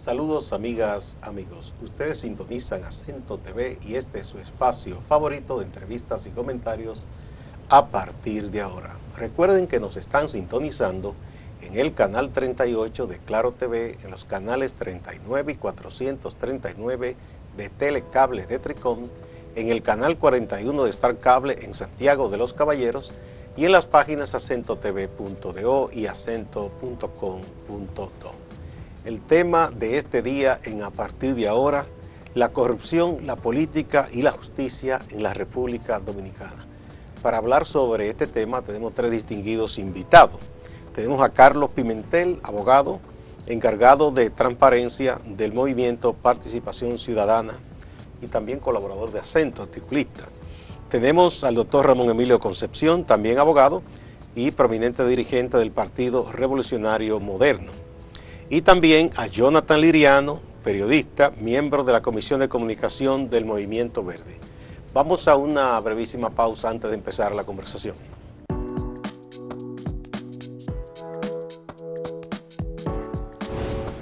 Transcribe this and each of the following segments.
Saludos amigas, amigos. Ustedes sintonizan Acento TV y este es su espacio favorito de entrevistas y comentarios a partir de ahora. Recuerden que nos están sintonizando en el canal 38 de Claro TV, en los canales 39 y 439 de Telecable de Tricom, en el canal 41 de Star Cable en Santiago de los Caballeros y en las páginas acentotv.do y acento.com.do. El tema de este día en A partir de ahora, la corrupción, la política y la justicia en la República Dominicana. Para hablar sobre este tema tenemos tres distinguidos invitados. Tenemos a Carlos Pimentel, abogado, encargado de transparencia del movimiento Participación Ciudadana y también colaborador de Acento, articulista. Tenemos al doctor Ramón Emilio Concepción, también abogado y prominente dirigente del Partido Revolucionario Moderno. Y también a Jonathan Liriano, periodista, miembro de la Comisión de Comunicación del Movimiento Verde. Vamos a una brevísima pausa antes de empezar la conversación.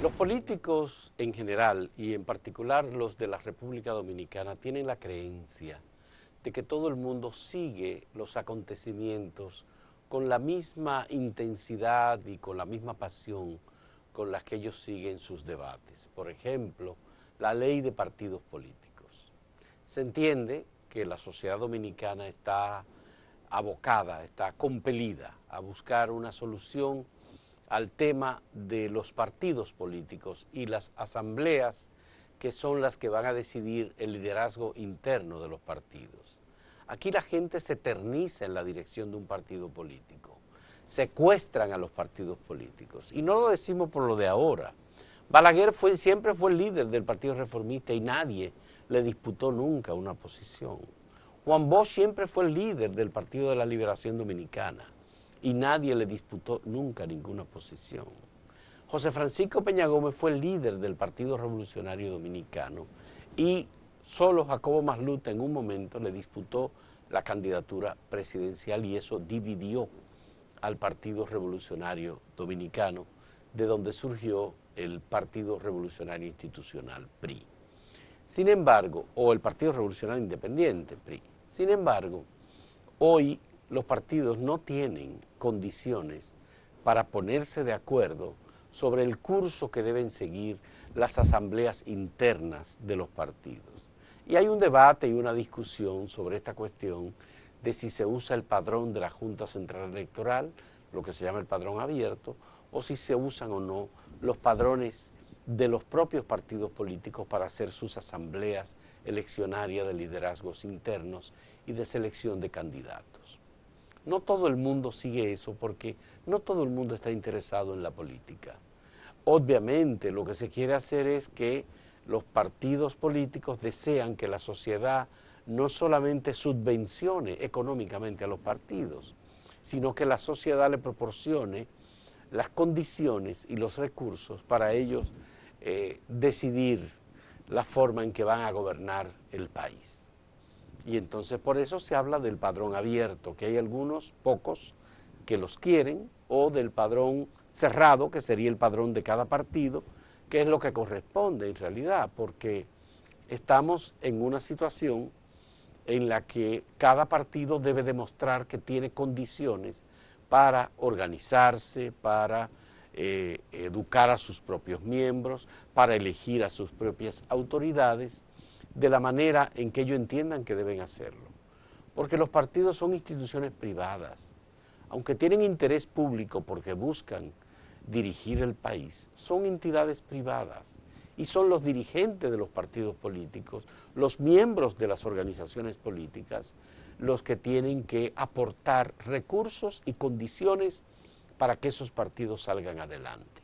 Los políticos en general y en particular los de la República Dominicana tienen la creencia de que todo el mundo sigue los acontecimientos con la misma intensidad y con la misma pasión con las que ellos siguen sus debates. Por ejemplo, la ley de partidos políticos. Se entiende que la sociedad dominicana está abocada, está compelida a buscar una solución al tema de los partidos políticos y las asambleas que son las que van a decidir el liderazgo interno de los partidos. Aquí la gente se eterniza en la dirección de un partido político. Secuestran a los partidos políticos. Y no lo decimos por lo de ahora. Balaguer siempre fue el líder del Partido Reformista y nadie le disputó nunca una posición. Juan Bosch siempre fue el líder del Partido de la Liberación Dominicana y nadie le disputó nunca ninguna posición. José Francisco Peña Gómez fue el líder del Partido Revolucionario Dominicano y solo Jacobo Masluta en un momento le disputó la candidatura presidencial y eso dividió al Partido Revolucionario Dominicano, de donde surgió el Partido Revolucionario Institucional, PRI. Sin embargo, o el Partido Revolucionario Independiente, PRI. Sin embargo, hoy los partidos no tienen condiciones para ponerse de acuerdo sobre el curso que deben seguir las asambleas internas de los partidos. Y hay un debate y una discusión sobre esta cuestión de si se usa el padrón de la Junta Central Electoral, lo que se llama el padrón abierto, o si se usan o no los padrones de los propios partidos políticos para hacer sus asambleas eleccionarias de liderazgos internos y de selección de candidatos. No todo el mundo sigue eso porque no todo el mundo está interesado en la política. Obviamente lo que se quiere hacer es que los partidos políticos desean que la sociedad no solamente subvencione económicamente a los partidos, sino que la sociedad le proporcione las condiciones y los recursos para ellos decidir la forma en que van a gobernar el país. Y entonces por eso se habla del padrón abierto, que hay algunos, pocos, que los quieren, o del padrón cerrado, que sería el padrón de cada partido, que es lo que corresponde en realidad, porque estamos en una situación en la que cada partido debe demostrar que tiene condiciones para organizarse, para educar a sus propios miembros, para elegir a sus propias autoridades, de la manera en que ellos entiendan que deben hacerlo. Porque los partidos son instituciones privadas, aunque tienen interés público porque buscan dirigir el país, son entidades privadas. Y son los dirigentes de los partidos políticos, los miembros de las organizaciones políticas, los que tienen que aportar recursos y condiciones para que esos partidos salgan adelante.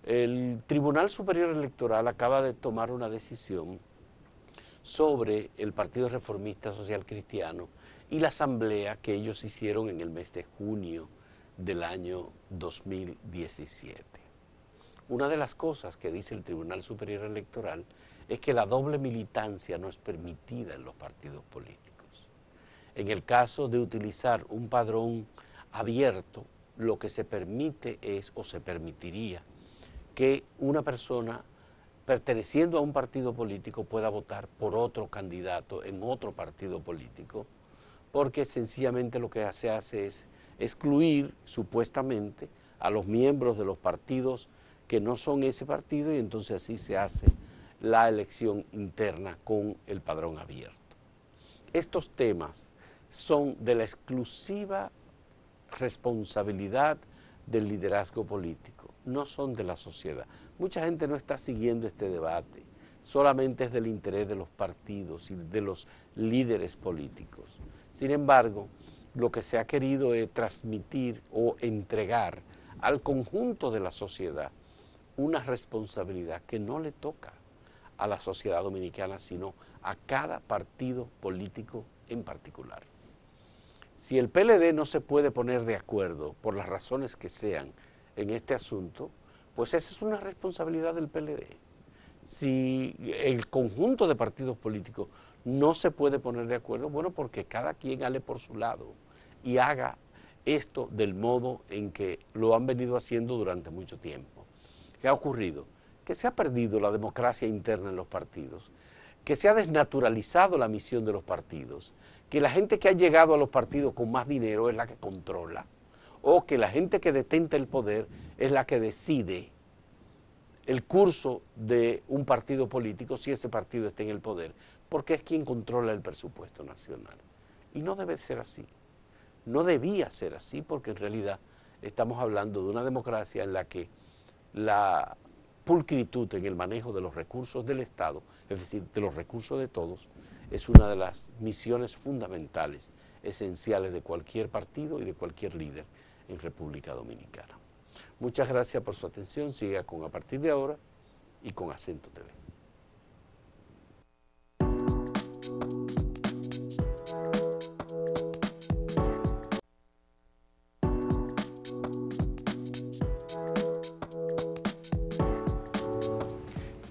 El Tribunal Superior Electoral acaba de tomar una decisión sobre el Partido Reformista Social Cristiano y la asamblea que ellos hicieron en el mes de junio del año 2017. Una de las cosas que dice el Tribunal Superior Electoral es que la doble militancia no es permitida en los partidos políticos. En el caso de utilizar un padrón abierto, lo que se permite es, o se permitiría, que una persona perteneciendo a un partido político, pueda votar por otro candidato en otro partido político, porque sencillamente lo que se hace es excluir supuestamente a los miembros de los partidos que no son ese partido, y entonces así se hace la elección interna con el padrón abierto. Estos temas son de la exclusiva responsabilidad del liderazgo político, no son de la sociedad. Mucha gente no está siguiendo este debate, solamente es del interés de los partidos y de los líderes políticos. Sin embargo, lo que se ha querido es transmitir o entregar al conjunto de la sociedad una responsabilidad que no le toca a la sociedad dominicana, sino a cada partido político en particular. Si el PLD no se puede poner de acuerdo, por las razones que sean, en este asunto, pues esa es una responsabilidad del PLD. Si el conjunto de partidos políticos no se puede poner de acuerdo, bueno, porque cada quien hable por su lado y haga esto del modo en que lo han venido haciendo durante mucho tiempo. ¿Qué ha ocurrido? Que se ha perdido la democracia interna en los partidos, que se ha desnaturalizado la misión de los partidos, que la gente que ha llegado a los partidos con más dinero es la que controla, o que la gente que detenta el poder es la que decide el curso de un partido político si ese partido está en el poder, porque es quien controla el presupuesto nacional. Y no debe ser así, no debía ser así, porque en realidad estamos hablando de una democracia en la que la pulcritud en el manejo de los recursos del Estado, es decir, de los recursos de todos, es una de las misiones fundamentales, esenciales de cualquier partido y de cualquier líder en República Dominicana. Muchas gracias por su atención. Siga con A Partir de Ahora y con Acento TV.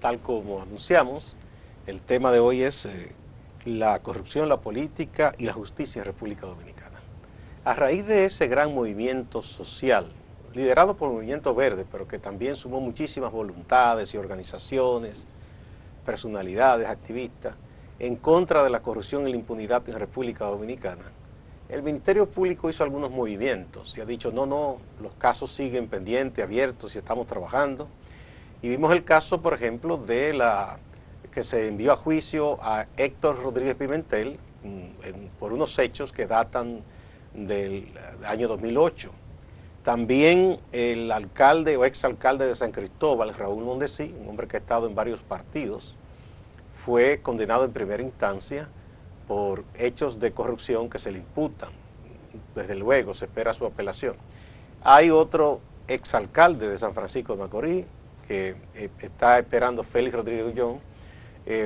Tal como anunciamos, el tema de hoy es la corrupción, la política y la justicia en República Dominicana. A raíz de ese gran movimiento social, liderado por el Movimiento Verde, pero que también sumó muchísimas voluntades y organizaciones, personalidades, activistas, en contra de la corrupción y la impunidad en República Dominicana, el Ministerio Público hizo algunos movimientos y ha dicho, no, los casos siguen pendientes, abiertos y estamos trabajando. Y vimos el caso, por ejemplo, de que se envió a juicio a Héctor Rodríguez Pimentel por unos hechos que datan del año 2008. También el alcalde o exalcalde de San Cristóbal, Raúl Mondesí, un hombre que ha estado en varios partidos, fue condenado en primera instancia por hechos de corrupción que se le imputan. Desde luego se espera su apelación. Hay otro exalcalde de San Francisco de Macorís, que está esperando, Félix Rodríguez Ullón,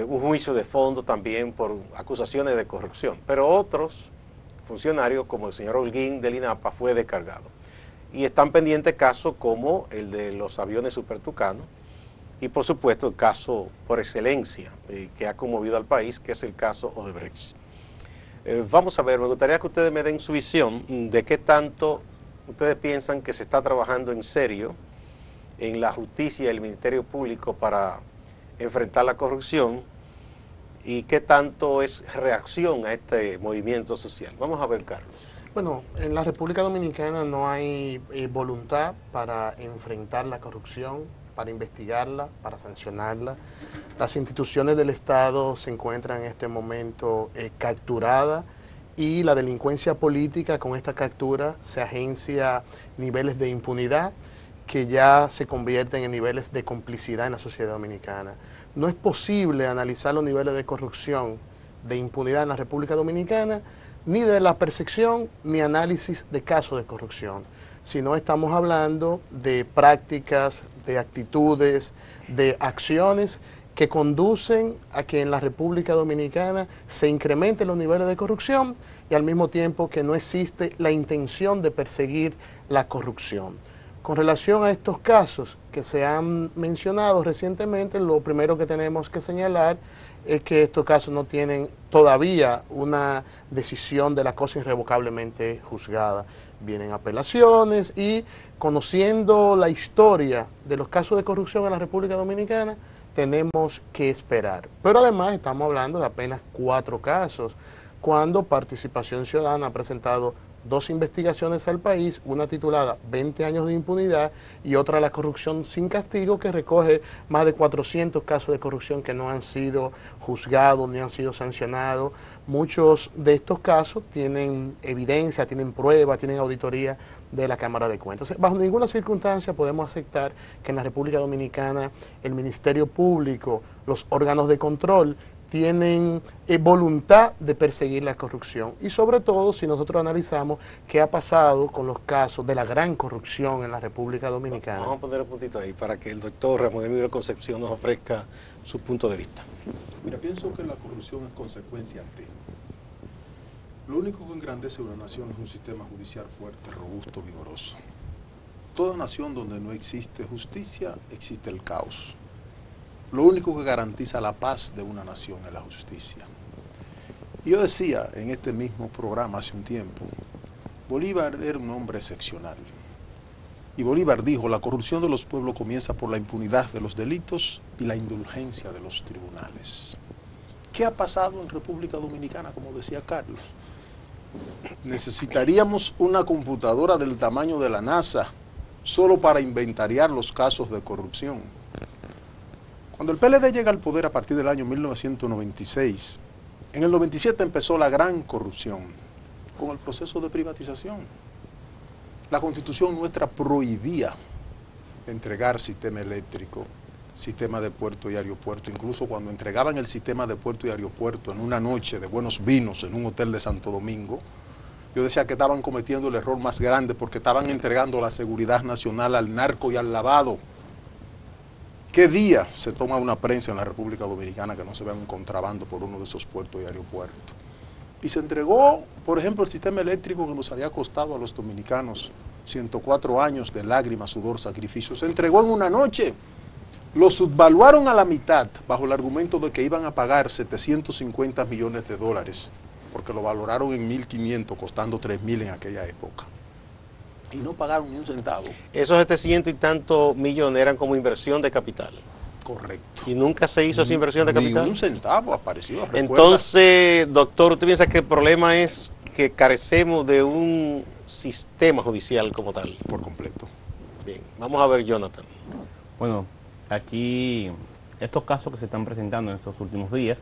un juicio de fondo también por acusaciones de corrupción. Pero otros funcionarios, como el señor Holguín del INAPA, fue descargado. Y están pendientes casos como el de los aviones supertucanos y, por supuesto, el caso por excelencia que ha conmovido al país, que es el caso Odebrecht. Vamos a ver, me gustaría que ustedes me den su visión de qué tanto ustedes piensan que se está trabajando en serio en la justicia y el Ministerio Público para enfrentar la corrupción y qué tanto es reacción a este movimiento social. Vamos a ver, Carlos. Bueno, en la República Dominicana no hay voluntad para enfrentar la corrupción, para investigarla, para sancionarla. Las instituciones del Estado se encuentran en este momento capturadas y la delincuencia política con esta captura se agencia niveles de impunidad que ya se convierten en niveles de complicidad en la sociedad dominicana. No es posible analizar los niveles de corrupción, de impunidad en la República Dominicana, ni de la percepción ni análisis de casos de corrupción, sino estamos hablando de prácticas, de actitudes, de acciones que conducen a que en la República Dominicana se incrementen los niveles de corrupción y al mismo tiempo que no existe la intención de perseguir la corrupción. Con relación a estos casos que se han mencionado recientemente, lo primero que tenemos que señalar es que estos casos no tienen todavía una decisión de la cosa irrevocablemente juzgada. Vienen apelaciones y conociendo la historia de los casos de corrupción en la República Dominicana, tenemos que esperar. Pero además estamos hablando de apenas 4 casos, cuando Participación Ciudadana ha presentado 2 investigaciones al país, una titulada 20 años de impunidad y otra La corrupción sin castigo, que recoge más de 400 casos de corrupción que no han sido juzgados ni han sido sancionados. Muchos de estos casos tienen evidencia, tienen pruebas, tienen auditoría de la Cámara de Cuentas. Entonces, bajo ninguna circunstancia podemos aceptar que en la República Dominicana el Ministerio Público, los órganos de control, tienen voluntad de perseguir la corrupción. Y sobre todo, si nosotros analizamos qué ha pasado con los casos de la gran corrupción en la República Dominicana. Vamos a poner un puntito ahí para que el doctor Ramón Emilio Concepción nos ofrezca su punto de vista. Mira, pienso que la corrupción es consecuencia de. Lo único que engrandece una nación es un sistema judicial fuerte, robusto, vigoroso. Toda nación donde no existe justicia, existe el caos. Lo único que garantiza la paz de una nación es la justicia. Y yo decía en este mismo programa hace un tiempo, Bolívar era un hombre excepcional. Y Bolívar dijo, la corrupción de los pueblos comienza por la impunidad de los delitos y la indulgencia de los tribunales. ¿Qué ha pasado en República Dominicana, como decía Carlos? Necesitaríamos una computadora del tamaño de la NASA solo para inventariar los casos de corrupción. Cuando el PLD llega al poder a partir del año 1996, en el 97 empezó la gran corrupción con el proceso de privatización. La Constitución nuestra prohibía entregar sistema eléctrico, sistema de puerto y aeropuerto. Incluso cuando entregaban el sistema de puerto y aeropuerto en una noche de buenos vinos en un hotel de Santo Domingo, yo decía que estaban cometiendo el error más grande porque estaban entregando la seguridad nacional al narco y al lavado. ¿Qué día se toma una prensa en la República Dominicana que no se vea un contrabando por uno de esos puertos y aeropuertos? Y se entregó, por ejemplo, el sistema eléctrico que nos había costado a los dominicanos 104 años de lágrimas, sudor, sacrificio. Se entregó en una noche. Lo subvaluaron a la mitad bajo el argumento de que iban a pagar 750 millones de dólares, porque lo valoraron en 1.500, costando 3.000 en aquella época. Y no pagaron ni un centavo. Esos 700 y tantos millones eran como inversión de capital. Correcto. ¿Y nunca se hizo esa inversión de capital? Ni un centavo apareció. ¿Recuerda? Entonces, doctor, ¿usted piensa que el problema es que carecemos de un sistema judicial como tal? Por completo. Bien, vamos a ver, Jonathan. Bueno, aquí estos casos que se están presentando en estos últimos días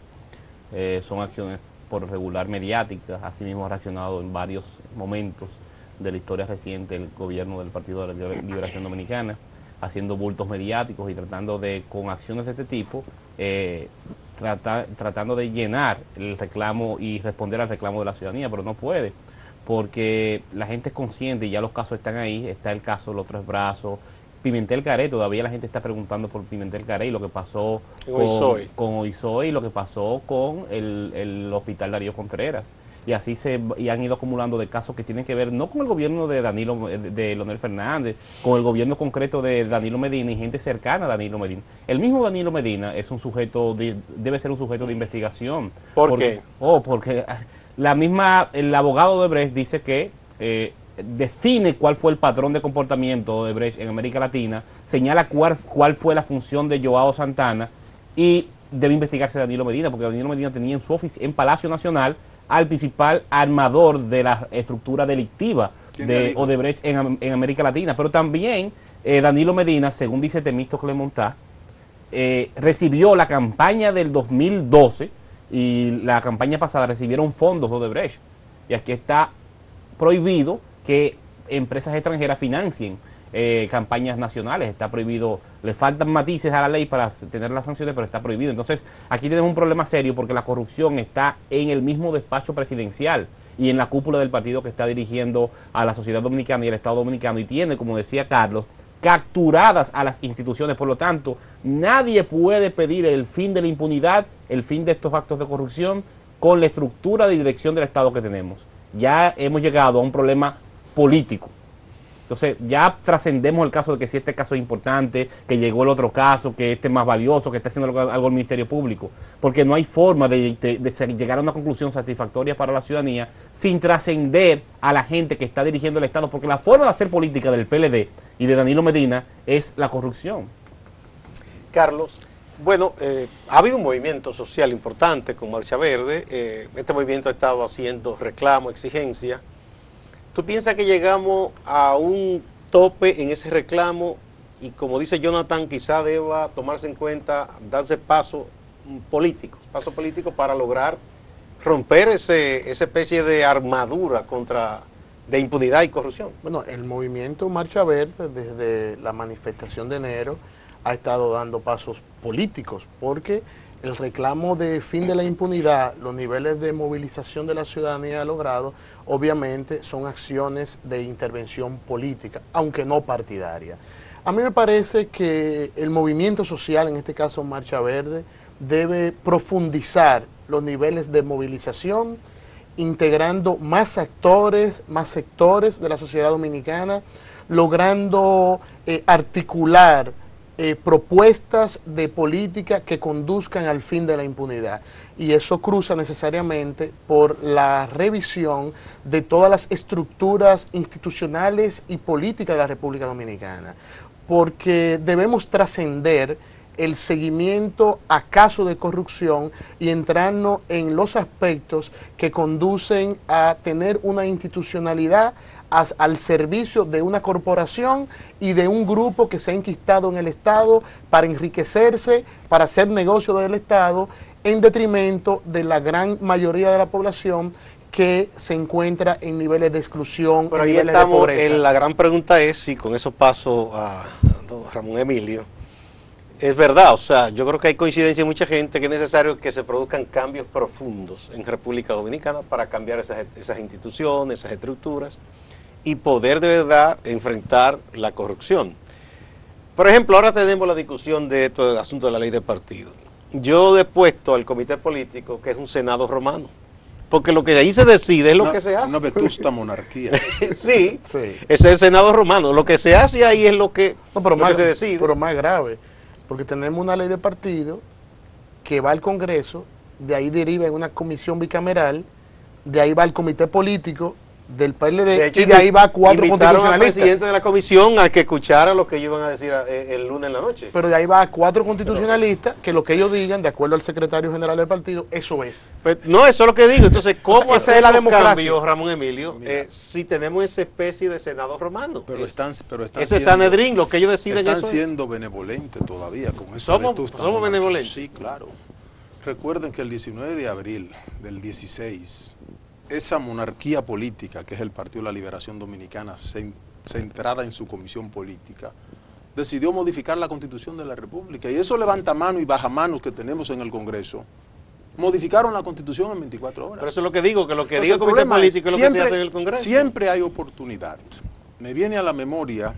son acciones por regular mediáticas. Asimismo ha reaccionado en varios momentos de la historia reciente el gobierno del Partido de la Liberación Dominicana, haciendo bultos mediáticos y tratando de, con acciones de este tipo, tratando de llenar el reclamo y responder al reclamo de la ciudadanía, pero no puede, porque la gente es consciente y ya los casos están ahí. Está el caso de los Tres Brazos, Pimentel Carey, todavía la gente está preguntando por Pimentel Carey, lo que pasó con Oisoy y lo que pasó con el Hospital Darío Contreras. Y así han ido acumulando de casos que tienen que ver no con el gobierno de Leonel Fernández, con el gobierno concreto de Danilo Medina y gente cercana a Danilo Medina. El mismo Danilo Medina es un sujeto debe ser un sujeto de investigación. ¿Por qué? Porque el abogado de Brecht dice que define cuál fue el patrón de comportamiento de Brecht en América Latina, señala cuál fue la función de Joao Santana y debe investigarse Danilo Medina, porque Danilo Medina tenía en su oficina, en Palacio Nacional, al principal armador de la estructura delictiva de Odebrecht en América Latina. Pero también Danilo Medina, según dice Temístocle Montá, recibió la campaña del 2012 y la campaña pasada recibieron fondos de Odebrecht. Y aquí está prohibido que empresas extranjeras financien campañas nacionales. Está prohibido, le faltan matices a la ley para tener las sanciones, pero está prohibido. Entonces aquí tenemos un problema serio porque la corrupción está en el mismo despacho presidencial y en la cúpula del partido que está dirigiendo a la sociedad dominicana y el Estado dominicano, y tiene, como decía Carlos, capturadas a las instituciones. Por lo tanto, nadie puede pedir el fin de la impunidad, el fin de estos actos de corrupción con la estructura de dirección del Estado que tenemos. Ya hemos llegado a un problema político. Entonces ya trascendemos el caso de que si este caso es importante, que llegó el otro caso, que este es más valioso, que está haciendo algo el Ministerio Público, porque no hay forma de llegar a una conclusión satisfactoria para la ciudadanía sin trascender a la gente que está dirigiendo el Estado, porque la forma de hacer política del PLD y de Danilo Medina es la corrupción. Carlos, Bueno, ha habido un movimiento social importante con Marcha Verde. Este movimiento ha estado haciendo reclamo, exigencia. ¿Tú piensas que llegamos a un tope en ese reclamo y, como dice Jonathan, quizá deba tomarse en cuenta, darse pasos políticos para lograr romper esa especie de armadura de impunidad y corrupción? Bueno, el movimiento Marcha Verde, desde la manifestación de enero, ha estado dando pasos políticos, porque el reclamo de fin de la impunidad, los niveles de movilización de la ciudadanía ha logrado, obviamente son acciones de intervención política, aunque no partidaria. A mí me parece que el movimiento social, en este caso Marcha Verde, debe profundizar los niveles de movilización, integrando más actores, más sectores de la sociedad dominicana, logrando articular propuestas de política que conduzcan al fin de la impunidad. Y eso cruza necesariamente por la revisión de todas las estructuras institucionales y políticas de la República Dominicana, porque debemos trascender el seguimiento a casos de corrupción y entrarnos en los aspectos que conducen a tener una institucionalidad al servicio de una corporación y de un grupo que se ha enquistado en el Estado para enriquecerse, para hacer negocio del Estado, en detrimento de la gran mayoría de la población que se encuentra en niveles de exclusión, Pero en ahí niveles de estamos, pobreza. la gran pregunta es, si con eso paso a don Ramón Emilio, es verdad, o sea, yo creo que hay coincidencia en mucha gente que es necesario que se produzcan cambios profundos en República Dominicana para cambiar esas instituciones, esas estructuras y poder de verdad enfrentar la corrupción. Por ejemplo, ahora tenemos la discusión de este asunto de la ley de partido. Yo he puesto al comité político que es un Senado romano, porque lo que ahí se decide es lo que se hace. Una vetusta monarquía. Sí, Sí. ese es el Senado romano. Lo que se hace ahí es lo que, No, pero lo más, que se decide. pero más grave, porque tenemos una ley de partido que va al Congreso, de ahí deriva en una comisión bicameral, de ahí va al comité político del PLD, De hecho, y de ahí va a 4 invitaron al constitucionalistas. presidente de la comisión a que escuchara lo que ellos iban a decir el lunes en la noche. Pero de ahí va a 4 constitucionalistas, que lo que ellos digan, de acuerdo al secretario general del partido, eso es. Pues, no, eso es lo que digo. Entonces, ¿cómo O sea, esa hacer es la los democracia. cambios, Ramón Emilio, Mira. si tenemos esa especie de Senado romano? Pero están ese Sanedrín, lo que ellos deciden están eso es. siendo benevolentes todavía con esa Somos vetusta benevolentes. monarquía. Sí, claro. Recuerden que el 19 de abril del 16, esa monarquía política, que es el Partido de la Liberación Dominicana, centrada en su comisión política, decidió modificar la Constitución de la República. Y esos levantamanos y bajamanos que tenemos en el Congreso, modificaron la Constitución en 24 horas. Pero eso es lo que digo, que lo que Entonces, diga el comité problema político es lo que siempre, se hace en el Congreso. Siempre hay oportunidad. Me viene a la memoria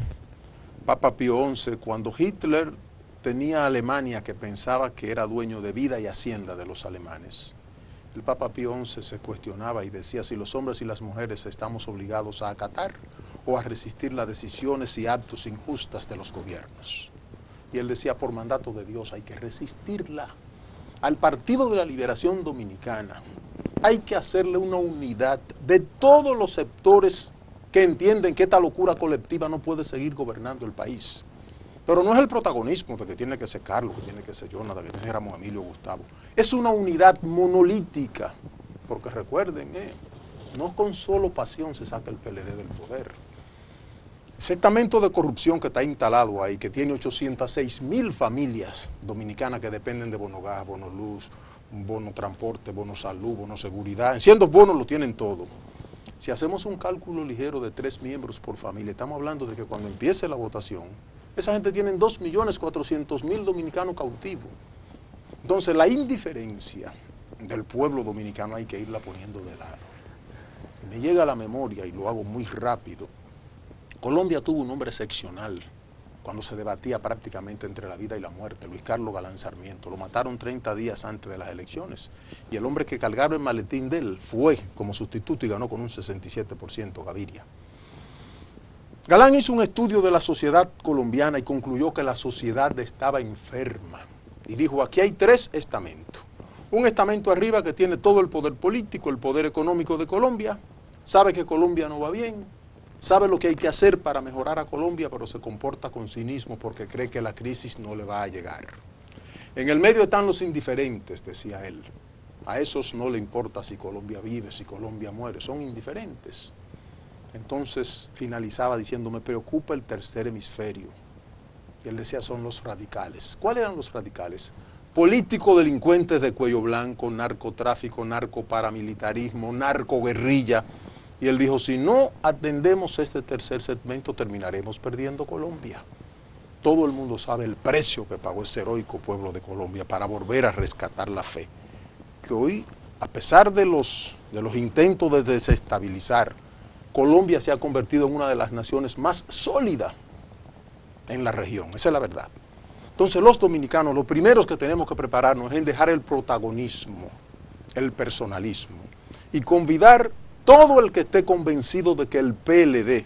Papa Pío XI cuando Hitler tenía a Alemania, que pensaba que era dueño de vida y hacienda de los alemanes. El Papa Pío XI se cuestionaba y decía si los hombres y las mujeres estamos obligados a acatar o a resistir las decisiones y actos injustas de los gobiernos. Y él decía, por mandato de Dios hay que resistirla. Al Partido de la Liberación Dominicana hay que hacerle una unidad de todos los sectores que entienden que esta locura colectiva no puede seguir gobernando el país. Pero no es el protagonismo de que tiene que ser Carlos, que tiene que ser Jonathan, que tiene que ser Ramón Emilio, Gustavo. Es una unidad monolítica, porque recuerden, no con solo pasión se saca el PLD del poder. Ese estamento de corrupción que está instalado ahí, que tiene 806,000 familias dominicanas que dependen de bono gas, bono luz, bono transporte, bono salud, bono seguridad. En ciertos bonos lo tienen todo. Si hacemos un cálculo ligero de 3 miembros por familia, estamos hablando de que cuando empiece la votación, esa gente tiene 2.400.000 dominicanos cautivos. Entonces la indiferencia del pueblo dominicano hay que irla poniendo de lado. Me llega a la memoria, y lo hago muy rápido, Colombia tuvo un hombre excepcional cuando se debatía prácticamente entre la vida y la muerte, Luis Carlos Galán Sarmiento. Lo mataron 30 días antes de las elecciones. Y el hombre que cargaron el maletín de él fue como sustituto y ganó con un 67%, Gaviria. Galán hizo un estudio de la sociedad colombiana y concluyó que la sociedad estaba enferma. Y dijo, aquí hay 3 estamentos. Un estamento arriba que tiene todo el poder político, el poder económico de Colombia, sabe que Colombia no va bien, sabe lo que hay que hacer para mejorar a Colombia, pero se comporta con cinismo porque cree que la crisis no le va a llegar. En el medio están los indiferentes, decía él. A esos no le importa si Colombia vive, si Colombia muere, son indiferentes. Entonces finalizaba diciendo, me preocupa el tercer hemisferio. Y él decía, son los radicales. ¿Cuáles eran los radicales? Políticos delincuentes de cuello blanco, narcotráfico, narcoparamilitarismo, narcoguerrilla. Y él dijo, si no atendemos este tercer segmento, terminaremos perdiendo Colombia. Todo el mundo sabe el precio que pagó ese heroico pueblo de Colombia para volver a rescatar la fe. Que hoy, a pesar de los intentos de desestabilizar, Colombia se ha convertido en una de las naciones más sólidas en la región. Esa es la verdad. Entonces los dominicanos, los primeros que tenemos que prepararnos es en dejar el protagonismo, el personalismo, y convidar todo el que esté convencido de que el PLD,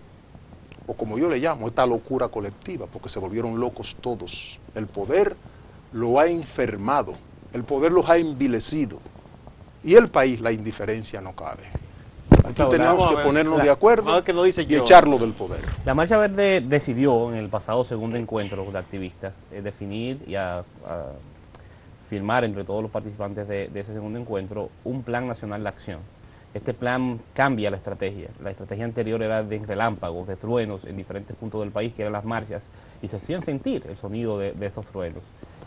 o como yo le llamo, esta locura colectiva, porque se volvieron locos todos, el poder lo ha enfermado, el poder los ha envilecido, y el país, la indiferencia no cabe. Aquí tenemos que ponernos de acuerdo y echarlo del poder. La Marcha Verde decidió en el pasado segundo encuentro de activistas definir y a firmar entre todos los participantes de ese segundo encuentro un plan nacional de acción. Este plan cambia la estrategia. La estrategia anterior era de relámpagos, de truenos en diferentes puntos del país, que eran las marchas, y se hacían sentir el sonido de estos truenos.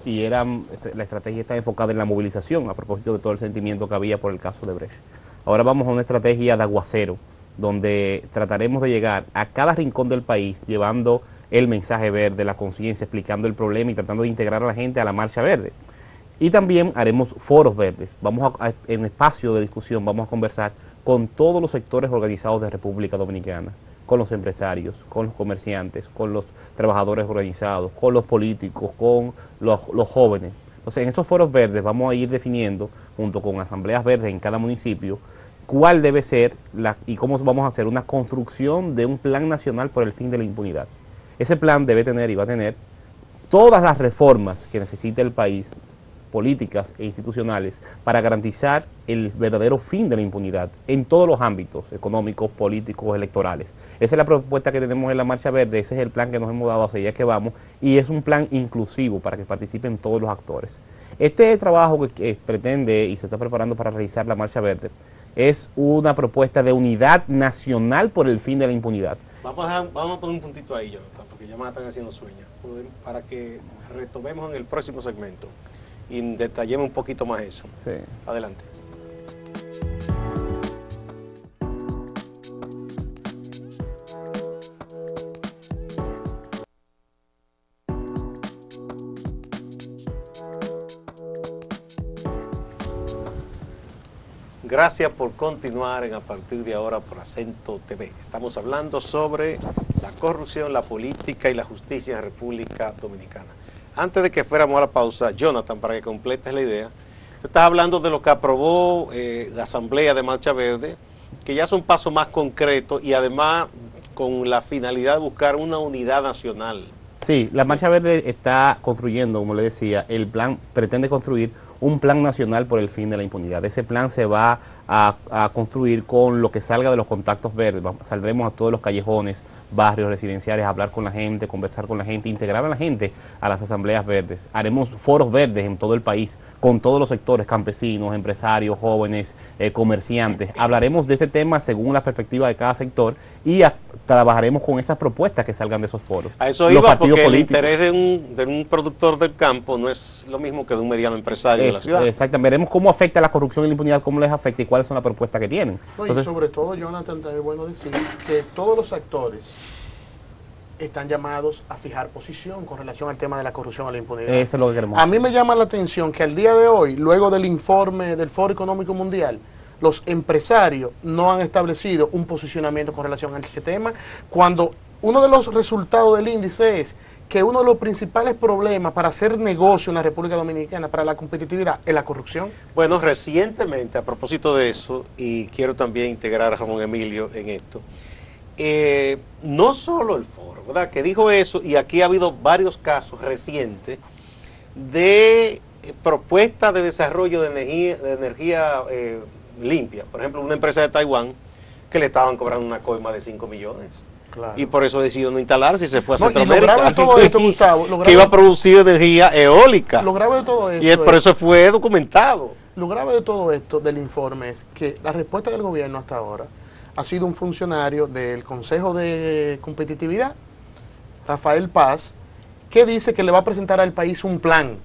Y la estrategia está enfocada en la movilización, a propósito de todo el sentimiento que había por el caso de Brecht. Ahora vamos a una estrategia de aguacero, donde trataremos de llegar a cada rincón del país, llevando el mensaje verde, la conciencia, explicando el problema y tratando de integrar a la gente a la Marcha Verde. Y también haremos foros verdes. En espacio de discusión vamos a conversar con todos los sectores organizados de República Dominicana, con los empresarios, con los comerciantes, con los trabajadores organizados, con los políticos, con los jóvenes. Entonces, en esos foros verdes vamos a ir definiendo, junto con asambleas verdes en cada municipio, cuál debe ser y cómo vamos a hacer una construcción de un plan nacional por el fin de la impunidad. Ese plan debe tener y va a tener todas las reformas que necesita el país, políticas e institucionales, para garantizar el verdadero fin de la impunidad en todos los ámbitos económicos, políticos, electorales. Esa es la propuesta que tenemos en la Marcha Verde, ese es el plan que nos hemos dado hacia allá que vamos, y es un plan inclusivo para que participen todos los actores. Este trabajo que pretende y se está preparando para realizar la Marcha Verde es una propuesta de unidad nacional por el fin de la impunidad. Vamos a poner un puntito ahí, Jonathan, porque ya me están haciendo sueños, para que retomemos en el próximo segmento y detallemos un poquito más eso. Sí. Adelante. Gracias por continuar a partir de ahora por Acento TV. Estamos hablando sobre la corrupción, la política y la justicia en República Dominicana. Antes de que fuéramos a la pausa, Jonathan, para que completes la idea, tú estás hablando de lo que aprobó la Asamblea de Marcha Verde, que ya son pasos más concretos y además con la finalidad de buscar una unidad nacional. Sí, la Marcha Verde está construyendo, como le decía, el plan pretende construir un plan nacional por el fin de la impunidad. Ese plan se va a construir con lo que salga de los contactos verdes. Saldremos a todos los callejones, barrios residenciales, a hablar con la gente, conversar con la gente, integrar a la gente a las asambleas verdes. Haremos foros verdes en todo el país, con todos los sectores, campesinos, empresarios, jóvenes, comerciantes. Hablaremos de este tema según la perspectiva de cada sector y trabajaremos con esas propuestas que salgan de esos foros. A eso iba, porque el interés de un productor del campo no es lo mismo que de un mediano empresario de la ciudad. Exactamente, veremos cómo afecta la corrupción y la impunidad, cómo les afecta y cuáles son las propuestas que tienen. No, Entonces, y sobre todo, Jonathan, también es bueno decir que todos los actores están llamados a fijar posición con relación al tema de la corrupción y la impunidad. eso es lo que queremos. A mí me llama la atención que al día de hoy, luego del informe del Foro Económico Mundial, los empresarios no han establecido un posicionamiento con relación a ese tema, cuando uno de los resultados del índice es que uno de los principales problemas para hacer negocio en la República Dominicana, para la competitividad, es la corrupción. Bueno, recientemente, a propósito de eso, y quiero también integrar a Ramón Emilio en esto, no solo el foro, ¿verdad?, que dijo eso, y aquí ha habido varios casos recientes de propuestas de desarrollo de energía limpia. Por ejemplo, una empresa de Taiwán que le estaban cobrando una coima de 5 millones. Claro. Y por eso decidió no instalarse y se fue a No, y lo Centroamérica. grave de todo esto, Gustavo, lo Que iba a grave, producir energía eólica. lo grave de todo esto Y por es- eso fue documentado. Lo grave de todo esto del informe es que la respuesta del gobierno hasta ahora ha sido un funcionario del Consejo de Competitividad, Rafael Paz, que dice que le va a presentar al país un plan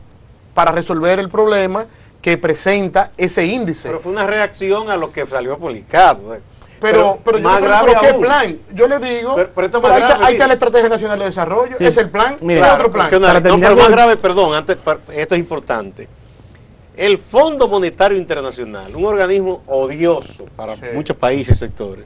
para resolver el problema que presenta ese índice. Pero fue una reacción a lo que salió publicado. Pero yo más le grave pregunto, ¿qué aún. plan? Yo le digo, Pero esto es pero más ahí, grave, ahí está mire. la Estrategia Nacional de Desarrollo, Sí. es el plan, Mire, ¿qué otro plan? Que Para no, terminar pero más con- grave, perdón, esto es importante. El Fondo Monetario Internacional, un organismo odioso para Sí. muchos países y sectores,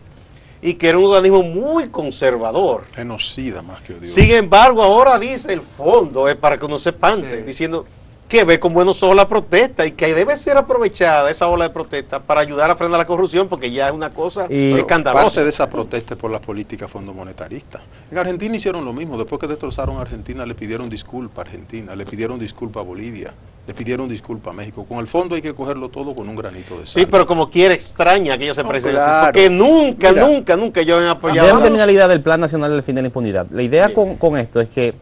y que era un organismo muy conservador. Genocida más que odioso. Sin embargo, ahora dice el fondo, para que uno se espante, Sí. diciendo que ve con buenos ojos la protesta y que debe ser aprovechada esa ola de protesta para ayudar a frenar la corrupción, porque ya es una cosa Y- escandalosa. Parte de esa protesta es por la política fondomonetarista. En Argentina hicieron lo mismo. Después que destrozaron a Argentina, le pidieron disculpa a Argentina, le pidieron disculpa a Bolivia, le pidieron disculpa a México. Con el fondo hay que cogerlo todo con un granito de sal. Sí, pero como quiera extraña que ellos se No, presenten, claro. porque nunca, Mira, nunca ellos han apoyado. Déjame terminar la idea del Plan Nacional del Fin de la Impunidad. La idea con esto es que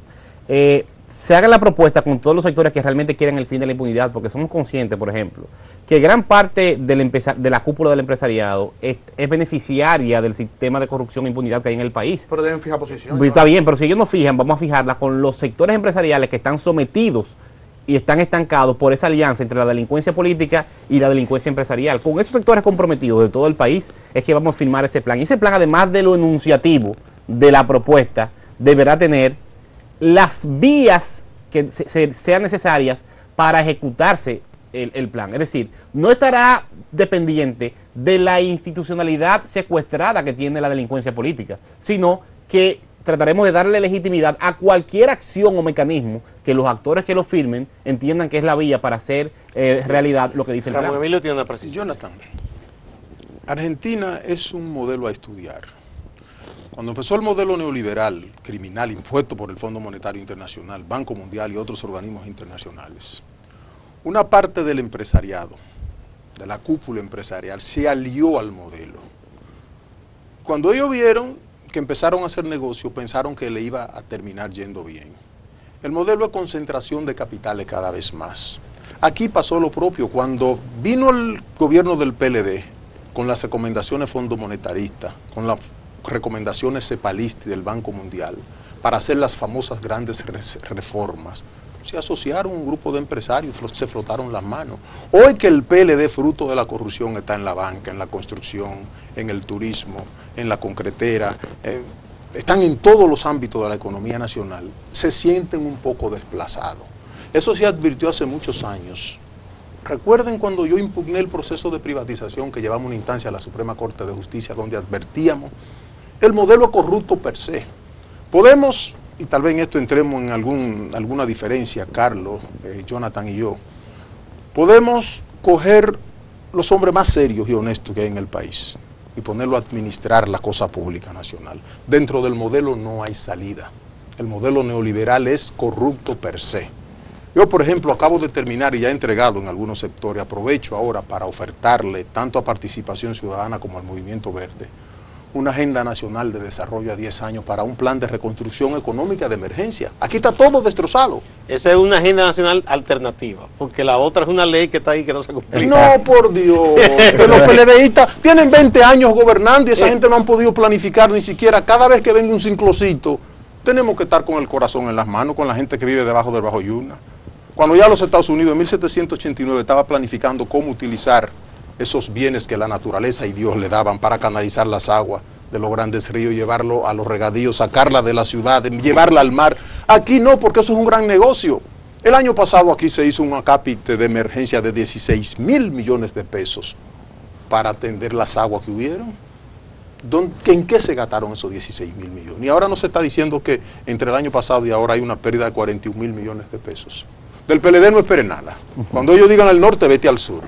se haga la propuesta con todos los sectores que realmente quieren el fin de la impunidad, porque somos conscientes, por ejemplo, que gran parte de la cúpula del empresariado es beneficiaria del sistema de corrupción e impunidad que hay en el país. Pero deben fijar posición. Está bien, pero si ellos no fijan, vamos a fijarla con los sectores empresariales que están sometidos y están estancados por esa alianza entre la delincuencia política y la delincuencia empresarial. Con esos sectores comprometidos de todo el país es que vamos a firmar ese plan. Y ese plan, además de lo enunciativo de la propuesta, deberá tener las vías que sean necesarias para ejecutarse el plan. Es decir, no estará dependiente de la institucionalidad secuestrada que tiene la delincuencia política, sino que trataremos de darle legitimidad a cualquier acción o mecanismo que los actores que lo firmen entiendan que es la vía para hacer realidad lo que dice el Ramón plan. Emilio tiene una precisión. Jonathan, Argentina es un modelo a estudiar. Cuando empezó el modelo neoliberal, criminal, impuesto por el Fondo Monetario Internacional, Banco Mundial y otros organismos internacionales, una parte del empresariado, de la cúpula empresarial, se alió al modelo. Cuando ellos vieron que empezaron a hacer negocio, pensaron que le iba a terminar yendo bien. El modelo de concentración de capitales cada vez más. Aquí pasó lo propio. Cuando vino el gobierno del PLD, con las recomendaciones fondomonetaristas, con las recomendaciones cepalistas del Banco Mundial, para hacer las famosas grandes reformas, se asociaron un grupo de empresarios, se frotaron las manos. Hoy que el PLD, fruto de la corrupción, está en la banca, en la construcción, en el turismo, en la concretera, están en todos los ámbitos de la economía nacional, se sienten un poco desplazados. Eso se advirtió hace muchos años. Recuerden cuando yo impugné el proceso de privatización que llevamos una instancia a la Suprema Corte de Justicia donde advertíamos el modelo corrupto per se. Podemos, y tal vez en esto entremos en alguna diferencia, Carlos, Jonathan y yo, podemos coger los hombres más serios y honestos que hay en el país y ponerlo a administrar la cosa pública nacional. Dentro del modelo no hay salida. El modelo neoliberal es corrupto per se. Yo, por ejemplo, acabo de terminar y ya he entregado en algunos sectores, aprovecho ahora para ofertarle tanto a Participación Ciudadana como al Movimiento Verde, una agenda nacional de desarrollo a 10 años para un plan de reconstrucción económica de emergencia. Aquí está todo destrozado. Esa es una agenda nacional alternativa, porque la otra es una ley que está ahí que no se cumple. No, por Dios, que los PLDistas tienen 20 años gobernando y esa gente no han podido planificar ni siquiera. Cada vez que venga un ciclocito, tenemos que estar con el corazón en las manos, con la gente que vive debajo del Bajo Yuna. Cuando ya los Estados Unidos en 1789 estaba planificando cómo utilizar esos bienes que la naturaleza y Dios le daban para canalizar las aguas de los grandes ríos, llevarlo a los regadíos, sacarla de la ciudad, llevarla al mar. Aquí no, porque eso es un gran negocio. El año pasado aquí se hizo un acápite de emergencia de 16.000 millones de pesos para atender las aguas que hubieron. ¿En qué se gastaron esos 16.000 millones? Y ahora nos está diciendo que entre el año pasado y ahora hay una pérdida de 41.000 millones de pesos. Del PLD no espere nada. Cuando ellos digan al norte, vete al sur.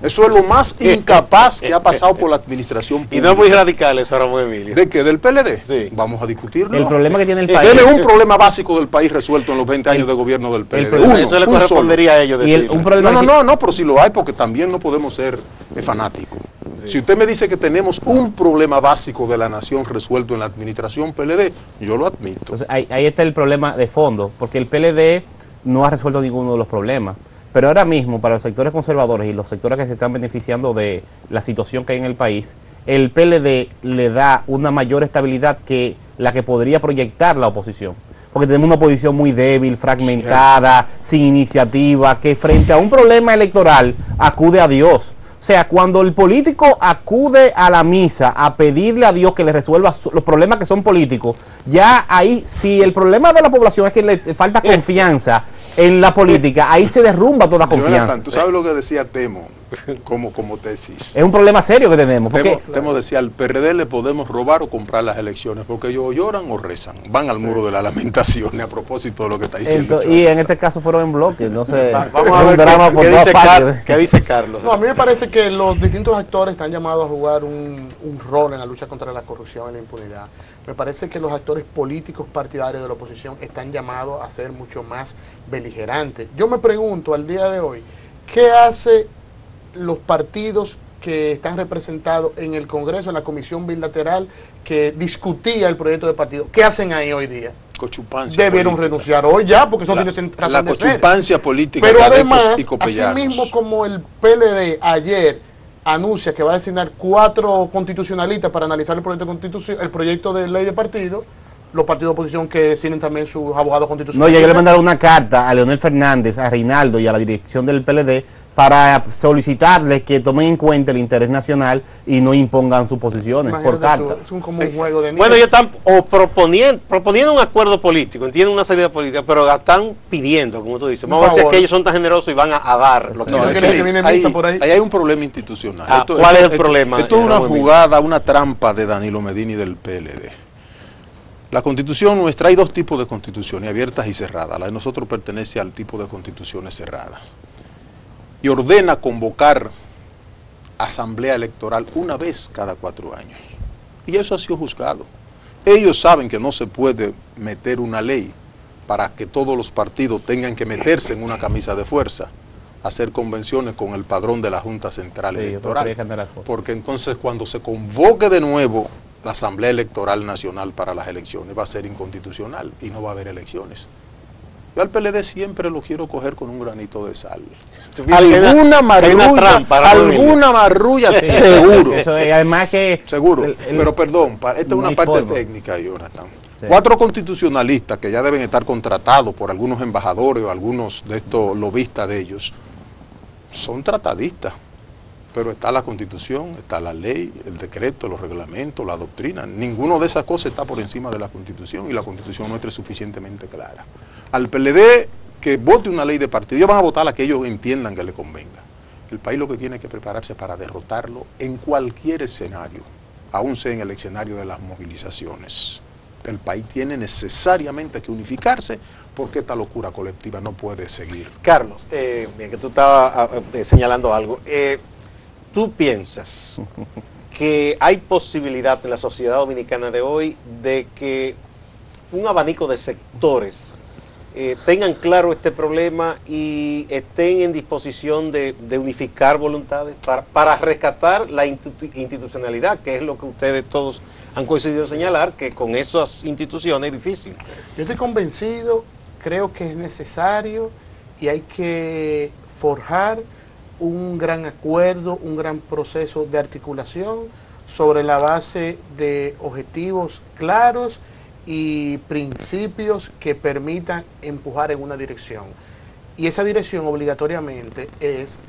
Eso es lo más incapaz que ha pasado por la administración pública. Y no es muy radical eso, Ramón Emilio. ¿De qué? ¿Del PLD? Sí. Vamos a discutirlo. El problema que tiene el país. Dele un problema básico del país resuelto en los 20 años de gobierno del PLD. problema- Eso le correspondería a ellos Y decirlo. un problema No, pero si lo hay, porque también no podemos ser fanáticos. Sí. Si usted me dice que tenemos un problema básico de la nación resuelto en la administración PLD, yo lo admito. Entonces, ahí está el problema de fondo, porque el PLD no ha resuelto ninguno de los problemas. Pero ahora mismo, para los sectores conservadores y los sectores que se están beneficiando de la situación que hay en el país, el PLD le da una mayor estabilidad que la que podría proyectar la oposición. Porque tenemos una oposición muy débil, fragmentada, sin iniciativa, que frente a un problema electoral acude a Dios. O sea, cuando el político acude a la misa a pedirle a Dios que le resuelva los problemas que son políticos, ya ahí, si el problema de la población es que le falta confianza en la política, ahí se derrumba toda confianza. Jonathan, tú sabes lo que decía Temo como tesis. Es un problema serio que tenemos. Porque Temo decía, al PRD le podemos robar o comprar las elecciones, porque ellos lloran o rezan, van al muro de la lamentación, a propósito de lo que está diciendo. Y en este caso fueron en bloque, no sé. Vamos a ver qué dice Carlos. No, a mí me parece que los distintos actores están llamados a jugar un rol en la lucha contra la corrupción y la impunidad. Me parece que los actores políticos partidarios de la oposición están llamados a ser mucho más beligerantes. Yo me pregunto al día de hoy, ¿qué hace los partidos que están representados en el Congreso, en la comisión bilateral que discutía el proyecto de partido? ¿Qué hacen ahí hoy día? Cochupancia debieron política. renunciar hoy ya, porque eso tiene razón La de ser. cochupancia política. Pero de adeptos además, y copellanos. así mismo como el PLD ayer anuncia que va a designar 4 constitucionalistas para analizar el proyecto de ley de partido, los partidos de oposición que designen también sus abogados no, constitucionales. ya yo le mandaron una carta a Leonel Fernández, a Reinaldo y a la dirección del PLD para solicitarles que tomen en cuenta el interés nacional y no impongan sus posiciones por carta. Es como un juego de niños. Bueno, ellos están proponiendo un acuerdo político, entienden una salida política, pero la están pidiendo, como tú dices. Vamos a ver si que ellos son tan generosos y van a dar lo que No, se es que requiere. viene misa por ahí. Ahí hay un problema institucional. ¿Cuál es el problema? Esto es una Raúl Emilio? jugada, una trampa de Danilo Medina y del PLD. La constitución nuestra, hay 2 tipos de constituciones, abiertas y cerradas. La de nosotros pertenece al tipo de constituciones cerradas. Y ordena convocar asamblea electoral una vez cada 4 años. Y eso ha sido juzgado. Ellos saben que no se puede meter una ley para que todos los partidos tengan que meterse en una camisa de fuerza, hacer convenciones con el padrón de la Junta Central Electoral. Porque entonces cuando se convoque de nuevo la Asamblea Electoral Nacional para las elecciones va a ser inconstitucional y no va a haber elecciones. Yo al PLD siempre lo quiero coger con un granito de sal. Alguna marrulla, seguro. Eso es, además que... Seguro, pero perdón, esta es una parte técnica, Jonathan. Sí. 4 constitucionalistas que ya deben estar contratados por algunos embajadores o algunos de estos lobistas de ellos, son tratadistas. Pero está la Constitución, está la ley, el decreto, los reglamentos, la doctrina. Ninguno de esas cosas está por encima de la Constitución y la Constitución nuestra es suficientemente clara. Al PLD que vote una ley de partido, ellos van a votar la que ellos entiendan que le convenga. El país lo que tiene que prepararse para derrotarlo en cualquier escenario, aún sea en el escenario de las movilizaciones. El país tiene necesariamente que unificarse porque esta locura colectiva no puede seguir. Carlos, bien que tú estabas señalando algo. ¿Tú piensas que hay posibilidad en la sociedad dominicana de hoy de que un abanico de sectores tengan claro este problema y estén en disposición de unificar voluntades para rescatar la institucionalidad, que es lo que ustedes todos han coincidido en señalar, que con esas instituciones es difícil? Yo estoy convencido, creo que es necesario y hay que forjar un gran acuerdo, un gran proceso de articulación sobre la base de objetivos claros y principios que permitan empujar en una dirección. Y esa dirección obligatoriamente es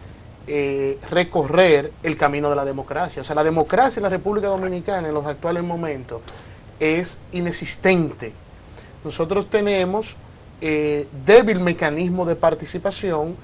recorrer el camino de la democracia. O sea, la democracia en la República Dominicana en los actuales momentos es inexistente. Nosotros tenemos débil mecanismo de participación,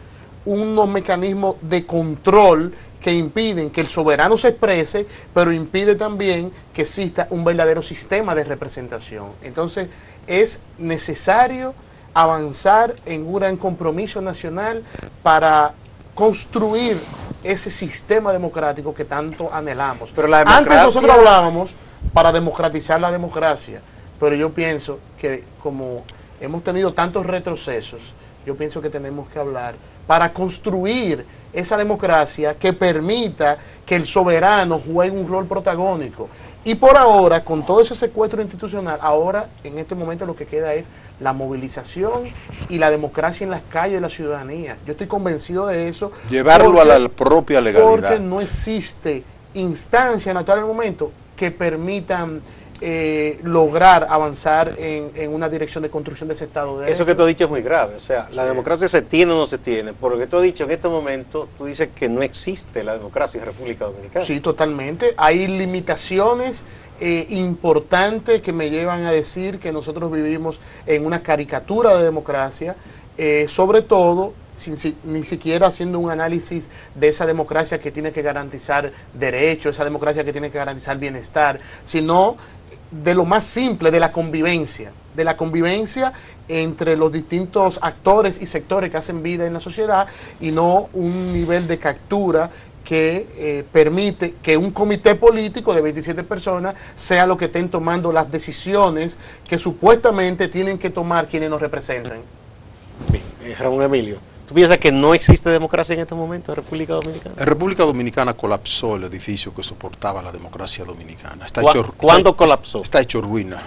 unos mecanismos de control que impiden que el soberano se exprese, pero impide también que exista un verdadero sistema de representación. Entonces, es necesario avanzar en un gran compromiso nacional para construir ese sistema democrático que tanto anhelamos. Pero la democracia... Antes nosotros hablábamos para democratizar la democracia, pero yo pienso que como hemos tenido tantos retrocesos, yo pienso que tenemos que hablar para construir esa democracia que permita que el soberano juegue un rol protagónico. Y por ahora, con todo ese secuestro institucional, ahora en este momento lo que queda es la movilización y la democracia en las calles de la ciudadanía. Yo estoy convencido de eso. Llevarlo a la propia legalidad. Porque no existe instancia en el actual momento que permitan lograr avanzar en una dirección de construcción de ese Estado de Derecho. Eso que tú has dicho es muy grave, o sea, la democracia se tiene o no se tiene, por lo que tú has dicho en este momento, tú dices que no existe la democracia en República Dominicana. Sí, totalmente, hay limitaciones importantes que me llevan a decir que nosotros vivimos en una caricatura de democracia, sobre todo ni siquiera haciendo un análisis de esa democracia que tiene que garantizar derechos, esa democracia que tiene que garantizar bienestar, sino de lo más simple, de la convivencia entre los distintos actores y sectores que hacen vida en la sociedad, y no un nivel de captura que permite que un comité político de 27 personas sea lo que estén tomando las decisiones que supuestamente tienen que tomar quienes nos representan. Bien, Ramón Emilio, ¿tú piensas que no existe democracia en estos momentos en República Dominicana? En República Dominicana colapsó el edificio que soportaba la democracia dominicana. ¿Cuándo colapsó? Está hecho ruina.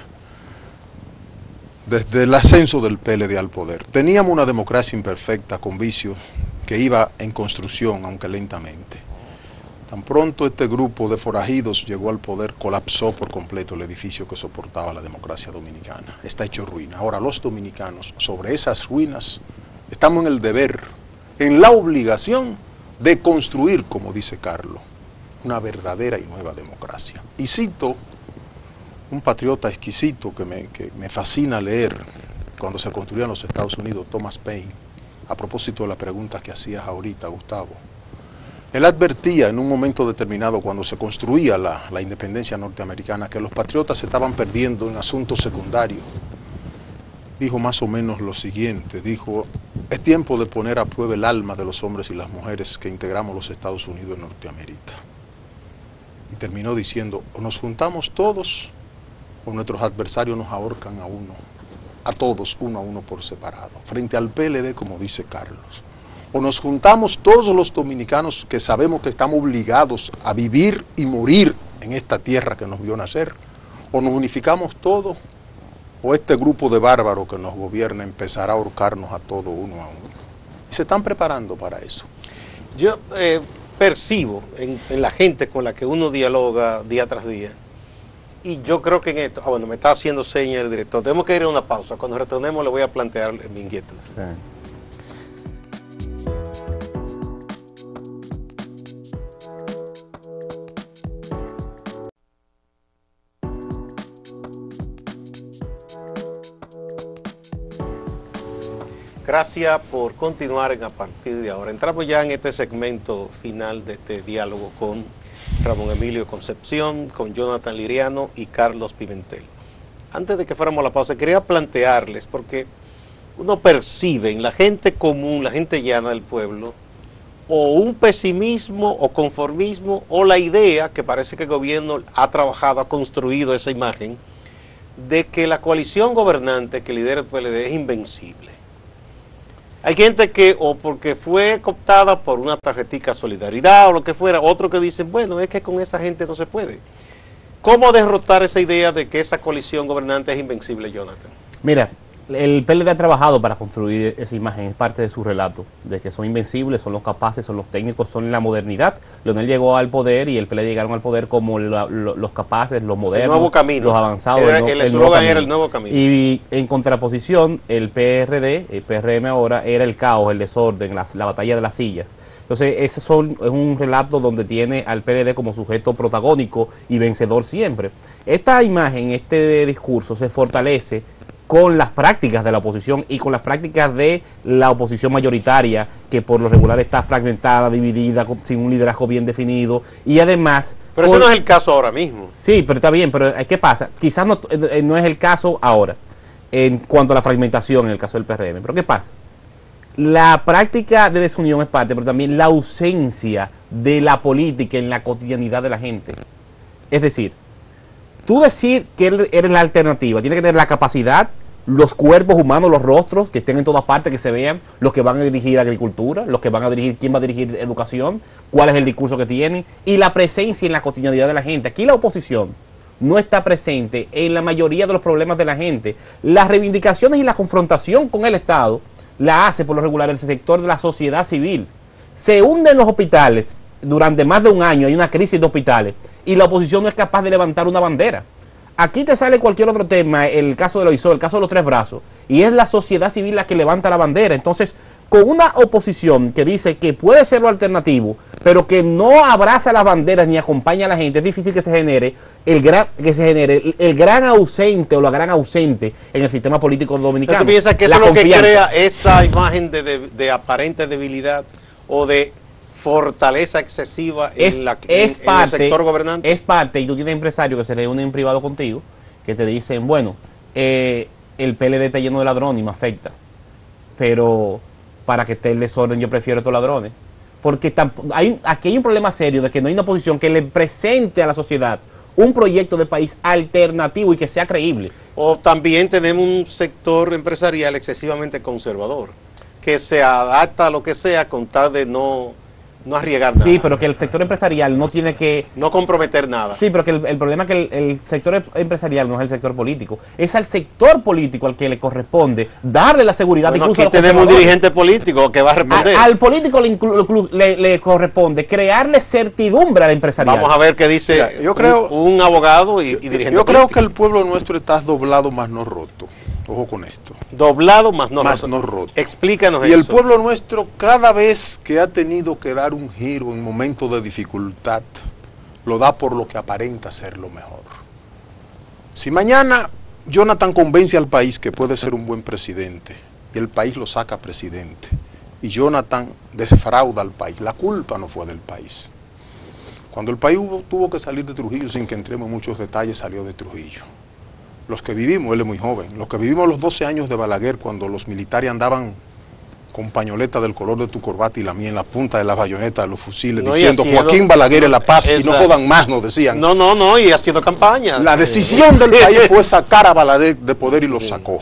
Desde el ascenso del PLD al poder. Teníamos una democracia imperfecta, con vicios, que iba en construcción, aunque lentamente. Tan pronto este grupo de forajidos llegó al poder, colapsó por completo el edificio que soportaba la democracia dominicana. Está hecho ruina. Ahora los dominicanos, sobre esas ruinas, estamos en el deber, en la obligación de construir, como dice Carlos, una verdadera y nueva democracia. Y cito un patriota exquisito que me fascina leer cuando se construían los Estados Unidos, Thomas Paine, a propósito de la pregunta que hacías ahorita, Gustavo. Él advertía en un momento determinado, cuando se construía la independencia norteamericana, que los patriotas se estaban perdiendo en asuntos secundarios. Dijo más o menos lo siguiente, dijo: es tiempo de poner a prueba el alma de los hombres y las mujeres que integramos los Estados Unidos en Norteamérica. Y terminó diciendo: o nos juntamos todos, o nuestros adversarios nos ahorcan a uno, a todos, uno a uno por separado. Frente al PLD, como dice Carlos, o nos juntamos todos los dominicanos que sabemos que estamos obligados a vivir y morir en esta tierra que nos vio nacer, o nos unificamos todos, o este grupo de bárbaros que nos gobierna empezará a ahorcarnos a todos uno a uno. Y se están preparando para eso. Yo percibo en la gente con la que uno dialoga día tras día, y yo creo que en esto, bueno, me está haciendo señas el director, tenemos que ir a una pausa. Cuando retornemos le voy a plantear mi inquietud. Sí. Gracias por continuar a partir de ahora. Entramos ya en este segmento final de este diálogo con Ramón Emilio Concepción, con Jonathan Liriano y Carlos Pimentel. Antes de que fuéramos a la pausa, quería plantearles, porque uno percibe en la gente común, la gente llana del pueblo, o un pesimismo o conformismo, o la idea, que parece que el gobierno ha trabajado, ha construido esa imagen, de que la coalición gobernante que lidera el PLD es invencible. Hay gente que, o porque fue cooptada por una tarjetica solidaridad o lo que fuera, otros que dicen, bueno, es que con esa gente no se puede. ¿Cómo derrotar esa idea de que esa coalición gobernante es invencible, Jonathan? Mira, el PLD ha trabajado para construir esa imagen, es parte de su relato, de que son invencibles, son los capaces, son los técnicos, son la modernidad. Leonel llegó al poder y el PLD llegaron al poder como los capaces, los modernos, el nuevo camino, los avanzados. El eslogan era el nuevo camino. Y en contraposición, el PRD, el PRM ahora, era el caos, el desorden, la batalla de las sillas. Entonces, es un relato donde tiene al PLD como sujeto protagónico y vencedor siempre. Esta imagen, este discurso se fortalece con las prácticas de la oposición y con las prácticas de la oposición mayoritaria, que por lo regular está fragmentada, dividida, sin un liderazgo bien definido, y además... Pero ese no es el caso ahora mismo. Sí, pero está bien, pero ¿qué pasa? Quizás no es el caso ahora, en cuanto a la fragmentación en el caso del PRM, pero ¿qué pasa? La práctica de desunión es parte, pero también la ausencia de la política en la cotidianidad de la gente. Es decir, tú decir que eres la alternativa, tienes que tener la capacidad los cuerpos humanos, los rostros que estén en todas partes, que se vean, los que van a dirigir agricultura, los que van a dirigir, quién va a dirigir educación, cuál es el discurso que tienen, y la presencia en la cotidianidad de la gente. Aquí la oposición no está presente en la mayoría de los problemas de la gente. Las reivindicaciones y la confrontación con el Estado la hace por lo regular el sector de la sociedad civil. Se hunden los hospitales durante más de un año, hay una crisis de hospitales, y la oposición no es capaz de levantar una bandera. Aquí te sale cualquier otro tema, el caso de Loizó, el caso de los tres brazos, y es la sociedad civil la que levanta la bandera. Entonces, con una oposición que dice que puede ser lo alternativo, pero que no abraza las banderas ni acompaña a la gente, es difícil que se genere el gran ausente o la gran ausente en el sistema político dominicano. ¿Tú piensas que eso es lo que crea esa imagen de aparente debilidad o de fortaleza excesiva en el sector gobernante? Es parte, y tú tienes empresarios que se reúnen en privado contigo, que te dicen, bueno, el PLD está lleno de ladrones y me afecta, pero para que esté el desorden yo prefiero estos ladrones. Porque aquí hay un problema serio de que no hay una oposición que le presente a la sociedad un proyecto de país alternativo y que sea creíble. O también tenemos un sector empresarial excesivamente conservador, que se adapta a lo que sea con tal de no arriesgar nada. Sí, pero que el sector empresarial no tiene que... no comprometer nada. Sí, pero que el problema es que el sector empresarial no es el sector político. Es al sector político al que le corresponde darle la seguridad. Bueno, incluso aquí tenemos un dirigente político que va a responder. Al político le corresponde crearle certidumbre al empresarial. Vamos a ver qué dice. Mira, yo creo, un abogado y dirigente Yo político. creo que el pueblo nuestro está doblado más no roto. Ojo con esto. Doblado más no roto. Explícanos Y eso. el pueblo nuestro, cada vez que ha tenido que dar un giro en momentos de dificultad, lo da por lo que aparenta ser lo mejor. Si mañana Jonathan convence al país que puede ser un buen presidente, y el país lo saca presidente, y Jonathan desfrauda al país, la culpa no fue del país. Cuando el país tuvo que salir de Trujillo, sin que entremos en muchos detalles, salió de Trujillo. Los que vivimos, él es muy joven, los que vivimos los 12 años de Balaguer, cuando los militares andaban con pañoleta del color de tu corbata y la mía en la punta de la bayoneta de los fusiles, diciendo Joaquín Balaguer en La Paz, y no jodan más, nos decían. No, y haciendo campaña. La decisión del país fue sacar a Balaguer de poder y lo sacó.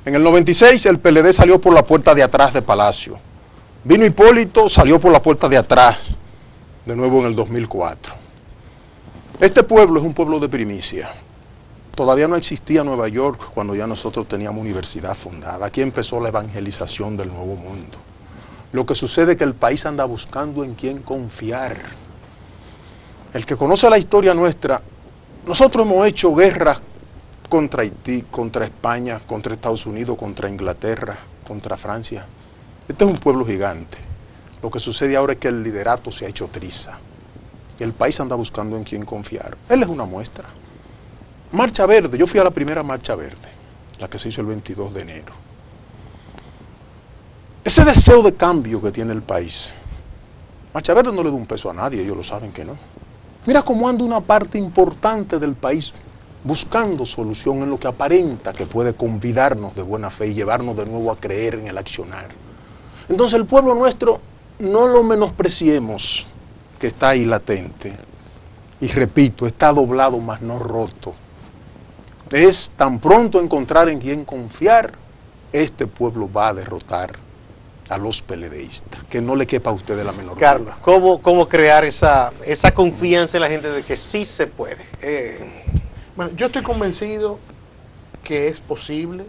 En el 96 el PLD salió por la puerta de atrás de Palacio. Vino Hipólito, salió por la puerta de atrás, de nuevo en el 2004. Este pueblo es un pueblo de primicia. Todavía no existía Nueva York cuando ya nosotros teníamos universidad fundada. Aquí empezó la evangelización del nuevo mundo. Lo que sucede es que el país anda buscando en quién confiar. El que conoce la historia nuestra, nosotros hemos hecho guerras contra Haití, contra España, contra Estados Unidos, contra Inglaterra, contra Francia. Este es un pueblo gigante. Lo que sucede ahora es que el liderato se ha hecho triza. Y el país anda buscando en quién confiar. Él es una muestra. Marcha Verde, yo fui a la primera Marcha Verde, la que se hizo el 22 de enero. Ese deseo de cambio que tiene el país, Marcha Verde no le da un peso a nadie, ellos lo saben que no. Mira cómo anda una parte importante del país buscando solución en lo que aparenta que puede convidarnos de buena fe y llevarnos de nuevo a creer en el accionar. Entonces el pueblo nuestro, no lo menospreciemos, que está ahí latente. Y repito, está doblado más no roto. Es tan pronto encontrar en quién confiar, este pueblo va a derrotar a los PLDistas, que no le quepa a usted la menor duda. Carlos, ¿cómo crear esa confianza en la gente de que sí se puede? Bueno, yo estoy convencido que es posible,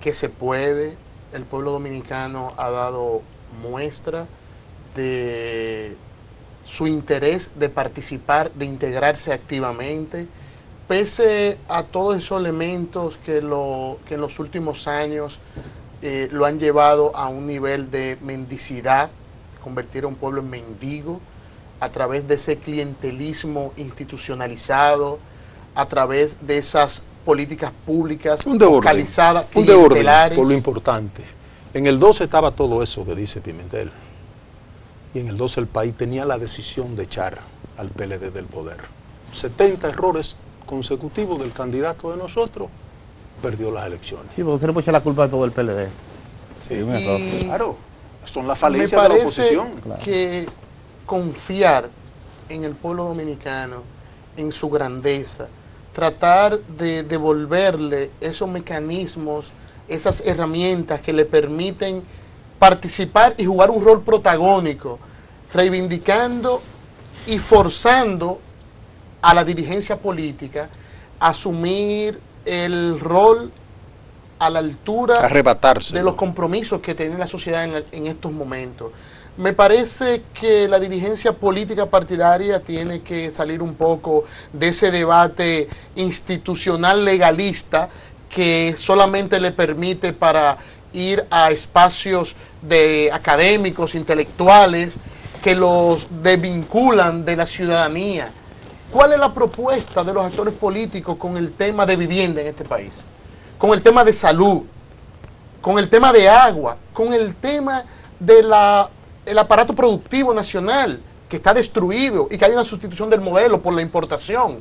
que se puede. El pueblo dominicano ha dado muestra de su interés de participar, de integrarse activamente, pese a todos esos elementos que en los últimos años lo han llevado a un nivel de mendicidad, convertir a un pueblo en mendigo, a través de ese clientelismo institucionalizado, a través de esas políticas públicas focalizadas, un de orden, por lo importante. En el 12 estaba todo eso que dice Pimentel, y en el 12 el país tenía la decisión de echar al PLD del poder. 70 errores consecutivos del candidato de nosotros, perdió las elecciones. Sí, porque usted le puede echar la culpa de todo el PLD. Sí, un error. Claro, son las falencias de la oposición. Me parece que confiar en el pueblo dominicano, en su grandeza, tratar de devolverle esos mecanismos, esas herramientas que le permiten participar y jugar un rol protagónico, reivindicando y forzando a la dirigencia política a asumir el rol a la altura arrebatarse de los compromisos que tiene la sociedad en estos momentos. Me parece que la dirigencia política partidaria tiene que salir un poco de ese debate institucional legalista que solamente le permite para ir a espacios de académicos, intelectuales, que los desvinculan de la ciudadanía. ¿Cuál es la propuesta de los actores políticos con el tema de vivienda en este país? Con el tema de salud, con el tema de agua, con el tema del aparato productivo nacional que está destruido y que hay una sustitución del modelo por la importación.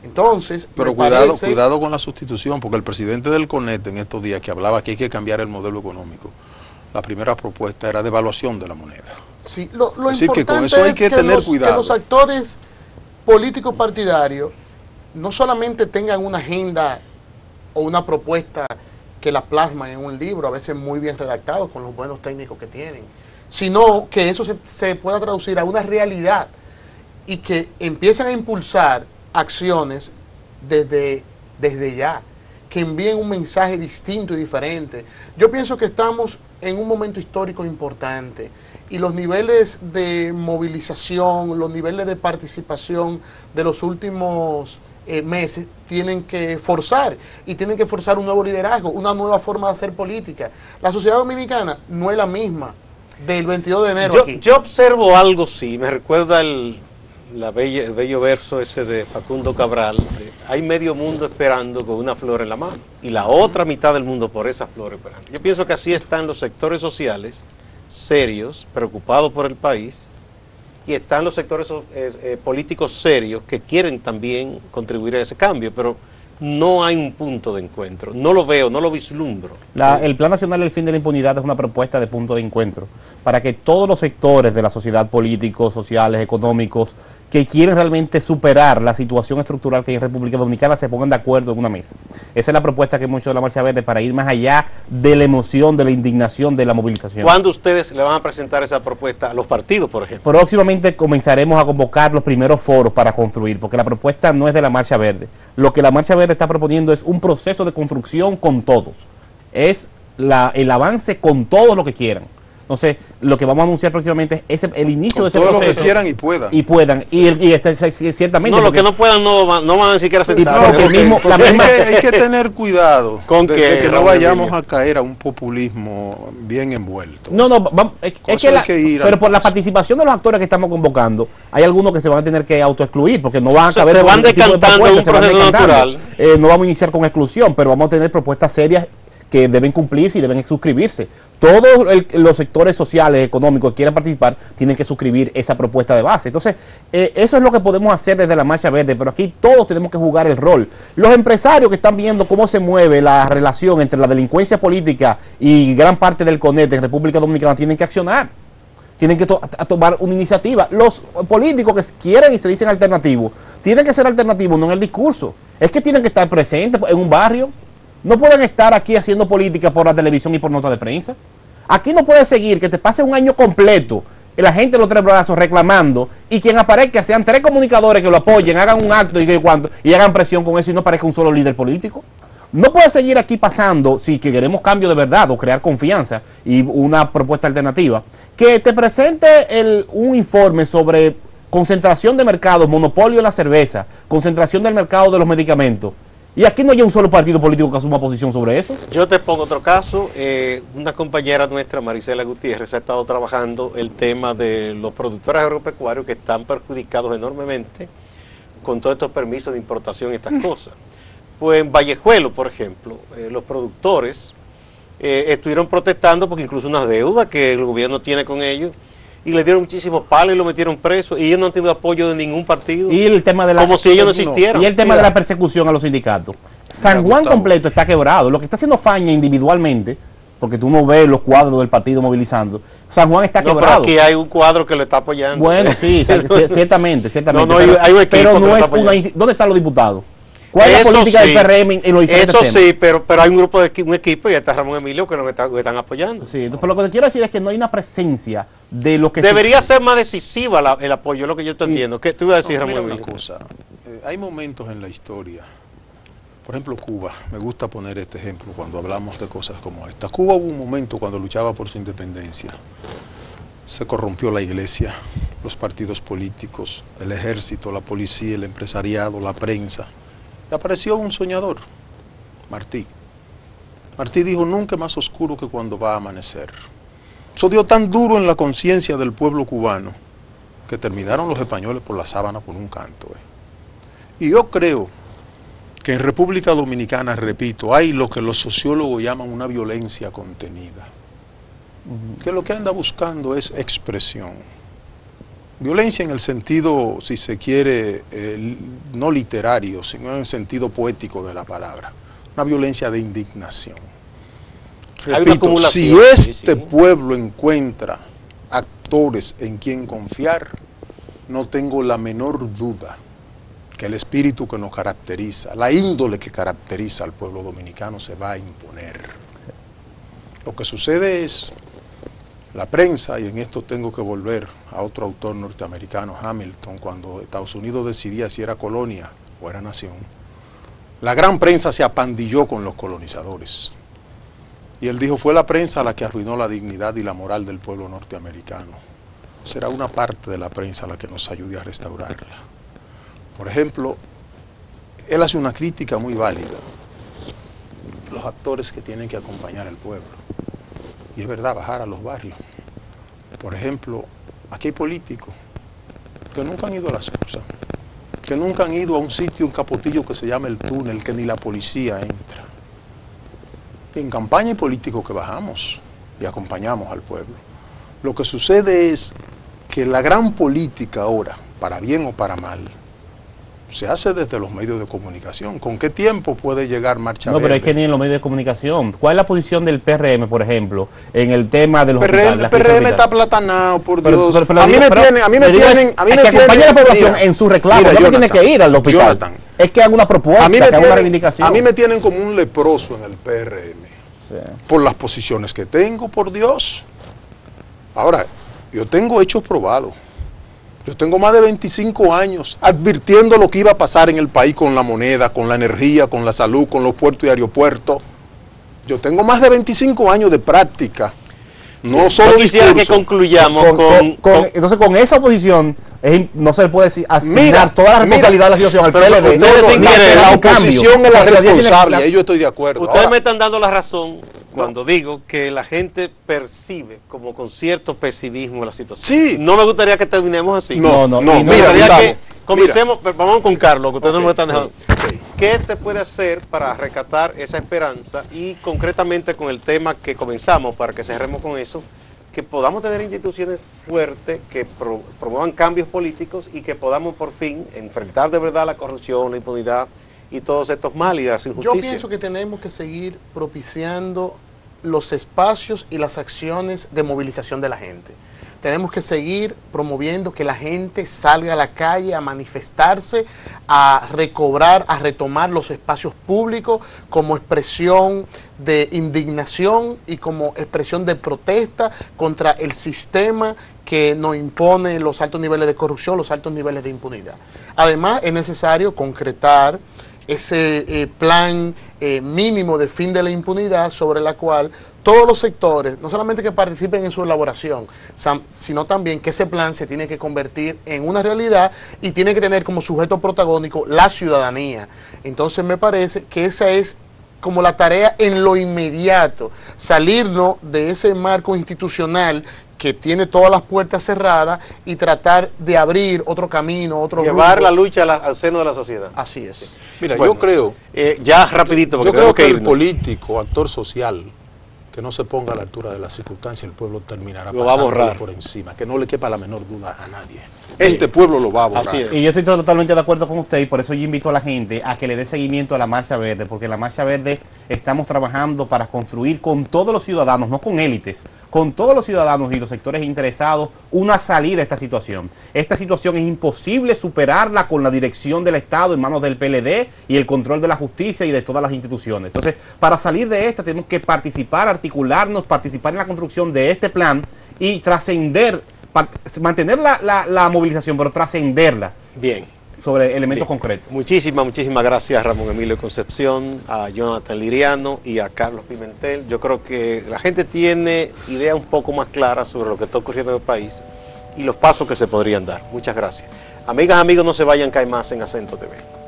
Entonces, pero cuidado con la sustitución, porque el presidente del CONET en estos días que hablaba que hay que cambiar el modelo económico, la primera propuesta era devaluación de la moneda. Sí, lo Así importante que con eso hay que tener cuidado. Que los actores políticos partidarios no solamente tengan una agenda o una propuesta que la plasman en un libro, a veces muy bien redactado, con los buenos técnicos que tienen, sino que eso se pueda traducir a una realidad y que empiecen a impulsar acciones desde ya, que envíen un mensaje distinto y diferente. Yo pienso que estamos en un momento histórico importante y los niveles de movilización, los niveles de participación de los últimos meses tienen que forzar un nuevo liderazgo, una nueva forma de hacer política. La sociedad dominicana no es la misma del 22 de enero aquí. Yo observo algo, sí, me recuerda el bello verso ese de Facundo Cabral, hay medio mundo esperando con una flor en la mano y la otra mitad del mundo por esa flor esperando. Yo pienso que así están los sectores sociales serios, preocupados por el país, y están los sectores políticos serios que quieren también contribuir a ese cambio, pero no hay un punto de encuentro, no lo veo, no lo vislumbro. El Plan Nacional del Fin de la Impunidad es una propuesta de punto de encuentro para que todos los sectores de la sociedad, políticos, sociales, económicos, que quieren realmente superar la situación estructural que hay en República Dominicana, se pongan de acuerdo en una mesa. Esa es la propuesta que hemos hecho de la Marcha Verde para ir más allá de la emoción, de la indignación, de la movilización. ¿Cuándo ustedes le van a presentar esa propuesta a los partidos, por ejemplo? Próximamente comenzaremos a convocar los primeros foros para construir, porque la propuesta no es de la Marcha Verde. Lo que la Marcha Verde está proponiendo es un proceso de construcción con todos. Es el avance con todos los que quieran. Entonces, lo que vamos a anunciar próximamente es el inicio de ese proceso. Todos los que quieran y puedan. Y ciertamente. No, los que no puedan no van a ni siquiera sentar. Hay que tener cuidado con que no vayamos a caer a un populismo bien envuelto. Pero por la participación de los actores que estamos convocando, hay algunos que se van a tener que autoexcluir, porque no van a caber. Se van decantando en un proceso natural. No vamos a iniciar con exclusión, pero vamos a tener propuestas serias que deben cumplirse y deben suscribirse. Todos los sectores sociales, económicos que quieran participar, tienen que suscribir esa propuesta de base. Entonces, eso es lo que podemos hacer desde la Marcha Verde, pero aquí todos tenemos que jugar el rol. Los empresarios que están viendo cómo se mueve la relación entre la delincuencia política y gran parte del CONET en República Dominicana tienen que accionar. Tienen que tomar una iniciativa. Los políticos que quieren y se dicen alternativos, tienen que ser alternativos, no en el discurso. Es que tienen que estar presentes en un barrio. No pueden estar aquí haciendo política por la televisión y por nota de prensa. Aquí no puede seguir que te pase un año completo y la gente de los tres brazos reclamando y quien aparezca sean tres comunicadores que lo apoyen, hagan un acto y hagan presión con eso y no aparezca un solo líder político. No puede seguir aquí pasando, si queremos cambio de verdad o crear confianza y una propuesta alternativa, que te presente un informe sobre concentración de mercados, monopolio de la cerveza, concentración del mercado de los medicamentos. Y aquí no hay un solo partido político que asuma posición sobre eso. Yo te pongo otro caso. Una compañera nuestra, Marisela Gutiérrez, ha estado trabajando el tema de los productores agropecuarios que están perjudicados enormemente con todos estos permisos de importación y estas cosas. Pues en Vallejuelo, por ejemplo, los productores estuvieron protestando porque incluso unas deudas que el gobierno tiene con ellos, y le dieron muchísimos palos y lo metieron preso, y ellos no han tenido apoyo de ningún partido, y el tema de como si ellos no existieran. Y el tema de la persecución a los sindicatos. San Juan completo está quebrado. Lo que está haciendo Faña individualmente, porque tú no ves los cuadros del partido movilizando, San Juan está quebrado. Pero aquí hay un cuadro que lo está apoyando. Bueno, sí, ciertamente. No, hay un equipo pero no es ¿dónde están los diputados? ¿Cuál es la Eso política sí, del PRM en los diferentes Eso temas? sí, pero hay un grupo un equipo y está Ramón Emilio que nos están apoyando. Sí, entonces, pero lo que te quiero decir es que no hay una presencia de lo que... Debería ser más decisiva el apoyo, es lo que yo te entiendo. ¿Qué tú ibas a decir, No, Ramón mira Emilio? una cosa, hay momentos en la historia, por ejemplo Cuba, me gusta poner este ejemplo cuando hablamos de cosas como esta. Cuba hubo un momento cuando luchaba por su independencia, se corrompió la iglesia, los partidos políticos, el ejército, la policía, el empresariado, la prensa. Y apareció un soñador, Martí. Martí dijo, nunca más oscuro que cuando va a amanecer. Eso dio tan duro en la conciencia del pueblo cubano que terminaron los españoles por la sábana con un canto. Y yo creo que en República Dominicana, repito, hay lo que los sociólogos llaman una violencia contenida, que lo que anda buscando es expresión. Violencia en el sentido, si se quiere, no literario, sino en el sentido poético de la palabra. Una violencia de indignación. Repito, si este pueblo encuentra actores en quien confiar, no tengo la menor duda que el espíritu que nos caracteriza, la índole que caracteriza al pueblo dominicano se va a imponer. Lo que sucede es la prensa, y en esto tengo que volver a otro autor norteamericano, Hamilton, cuando Estados Unidos decidía si era colonia o era nación, la gran prensa se apandilló con los colonizadores. Y él dijo, fue la prensa la que arruinó la dignidad y la moral del pueblo norteamericano. Será una parte de la prensa la que nos ayude a restaurarla. Por ejemplo, él hace una crítica muy válida. Los actores que tienen que acompañar al pueblo. Y es verdad, bajar a los barrios. Por ejemplo, aquí hay políticos que nunca han ido a la Sursa, que nunca han ido a un sitio, un capotillo que se llama El Túnel, que ni la policía entra. En campaña hay políticos que bajamos y acompañamos al pueblo. Lo que sucede es que la gran política ahora, para bien o para mal, se hace desde los medios de comunicación. ¿Con qué tiempo puede llegar Marcha Verde? No, pero es que ni en los medios de comunicación. ¿Cuál es la posición del PRM, por ejemplo, en el tema de los hospitales? El PRM está platanado, por Dios. A mí me tienen que acompañar a la población en su reclamo. Mira, no Jonathan, tiene que ir al hospital. Jonathan, es que haga una propuesta, que haga una reivindicación. A mí me tienen como un leproso en el PRM. Sí. Por las posiciones que tengo, por Dios. Ahora, yo tengo hechos probados. Yo tengo más de 25 años advirtiendo lo que iba a pasar en el país con la moneda, con la energía, con la salud, con los puertos y aeropuertos. Yo tengo más de 25 años de práctica. No solo quisiera que concluyamos entonces con esa oposición no se le puede asignar toda la responsabilidad de la situación al PLD. La oposición es la responsable, ahí yo estoy de acuerdo. Ustedes me están dando la razón cuando digo que la gente percibe como con cierto pesimismo la situación. Sí. No me gustaría que terminemos así. No, mira, que comencemos, vamos con Carlos, que ustedes no me están dejando. ¿Qué se puede hacer para rescatar esa esperanza y concretamente con el tema que comenzamos, para que cerremos con eso, que podamos tener instituciones fuertes que promuevan cambios políticos y que podamos por fin enfrentar de verdad la corrupción, la impunidad y todos estos males y las injusticias? Yo pienso que tenemos que seguir propiciando los espacios y las acciones de movilización de la gente. Tenemos que seguir promoviendo que la gente salga a la calle a manifestarse, a recobrar, a retomar los espacios públicos como expresión de indignación y como expresión de protesta contra el sistema que nos impone los altos niveles de corrupción, los altos niveles de impunidad. Además, es necesario concretar ese plan mínimo de fin de la impunidad sobre la cual todos los sectores, no solamente que participen en su elaboración, sino también que ese plan se tiene que convertir en una realidad y tiene que tener como sujeto protagónico la ciudadanía. Entonces me parece que esa es como la tarea en lo inmediato, salirnos de ese marco institucional que tiene todas las puertas cerradas y tratar de abrir otro camino, otro llevar rumbo. La lucha al seno de la sociedad. Así es. Mira, bueno, yo creo, ya rapidito, porque yo creo que el político, actor social, que no se ponga a la altura de las circunstancias, el pueblo terminará pasando por encima, que no le quepa la menor duda a nadie. Este pueblo lo va a borrar. Así es. Y yo estoy totalmente de acuerdo con usted y por eso yo invito a la gente a que le dé seguimiento a la Marcha Verde, porque la Marcha Verde estamos trabajando para construir con todos los ciudadanos, no con élites, con todos los ciudadanos y los sectores interesados una salida a esta situación. Esta situación es imposible superarla con la dirección del Estado en manos del PLD y el control de la justicia y de todas las instituciones. Entonces, para salir de esta tenemos que participar, articularnos, participar en la construcción de este plan y trascender, mantener la movilización, pero trascenderla. Bien. Sobre elementos concretos. Muchísimas gracias a Ramón Emilio Concepción, a Jonathan Liriano y a Carlos Pimentel. Yo creo que la gente tiene idea un poco más clara sobre lo que está ocurriendo en el país y los pasos que se podrían dar. Muchas gracias. Amigas, amigos, no se vayan, que hay más en Acento TV.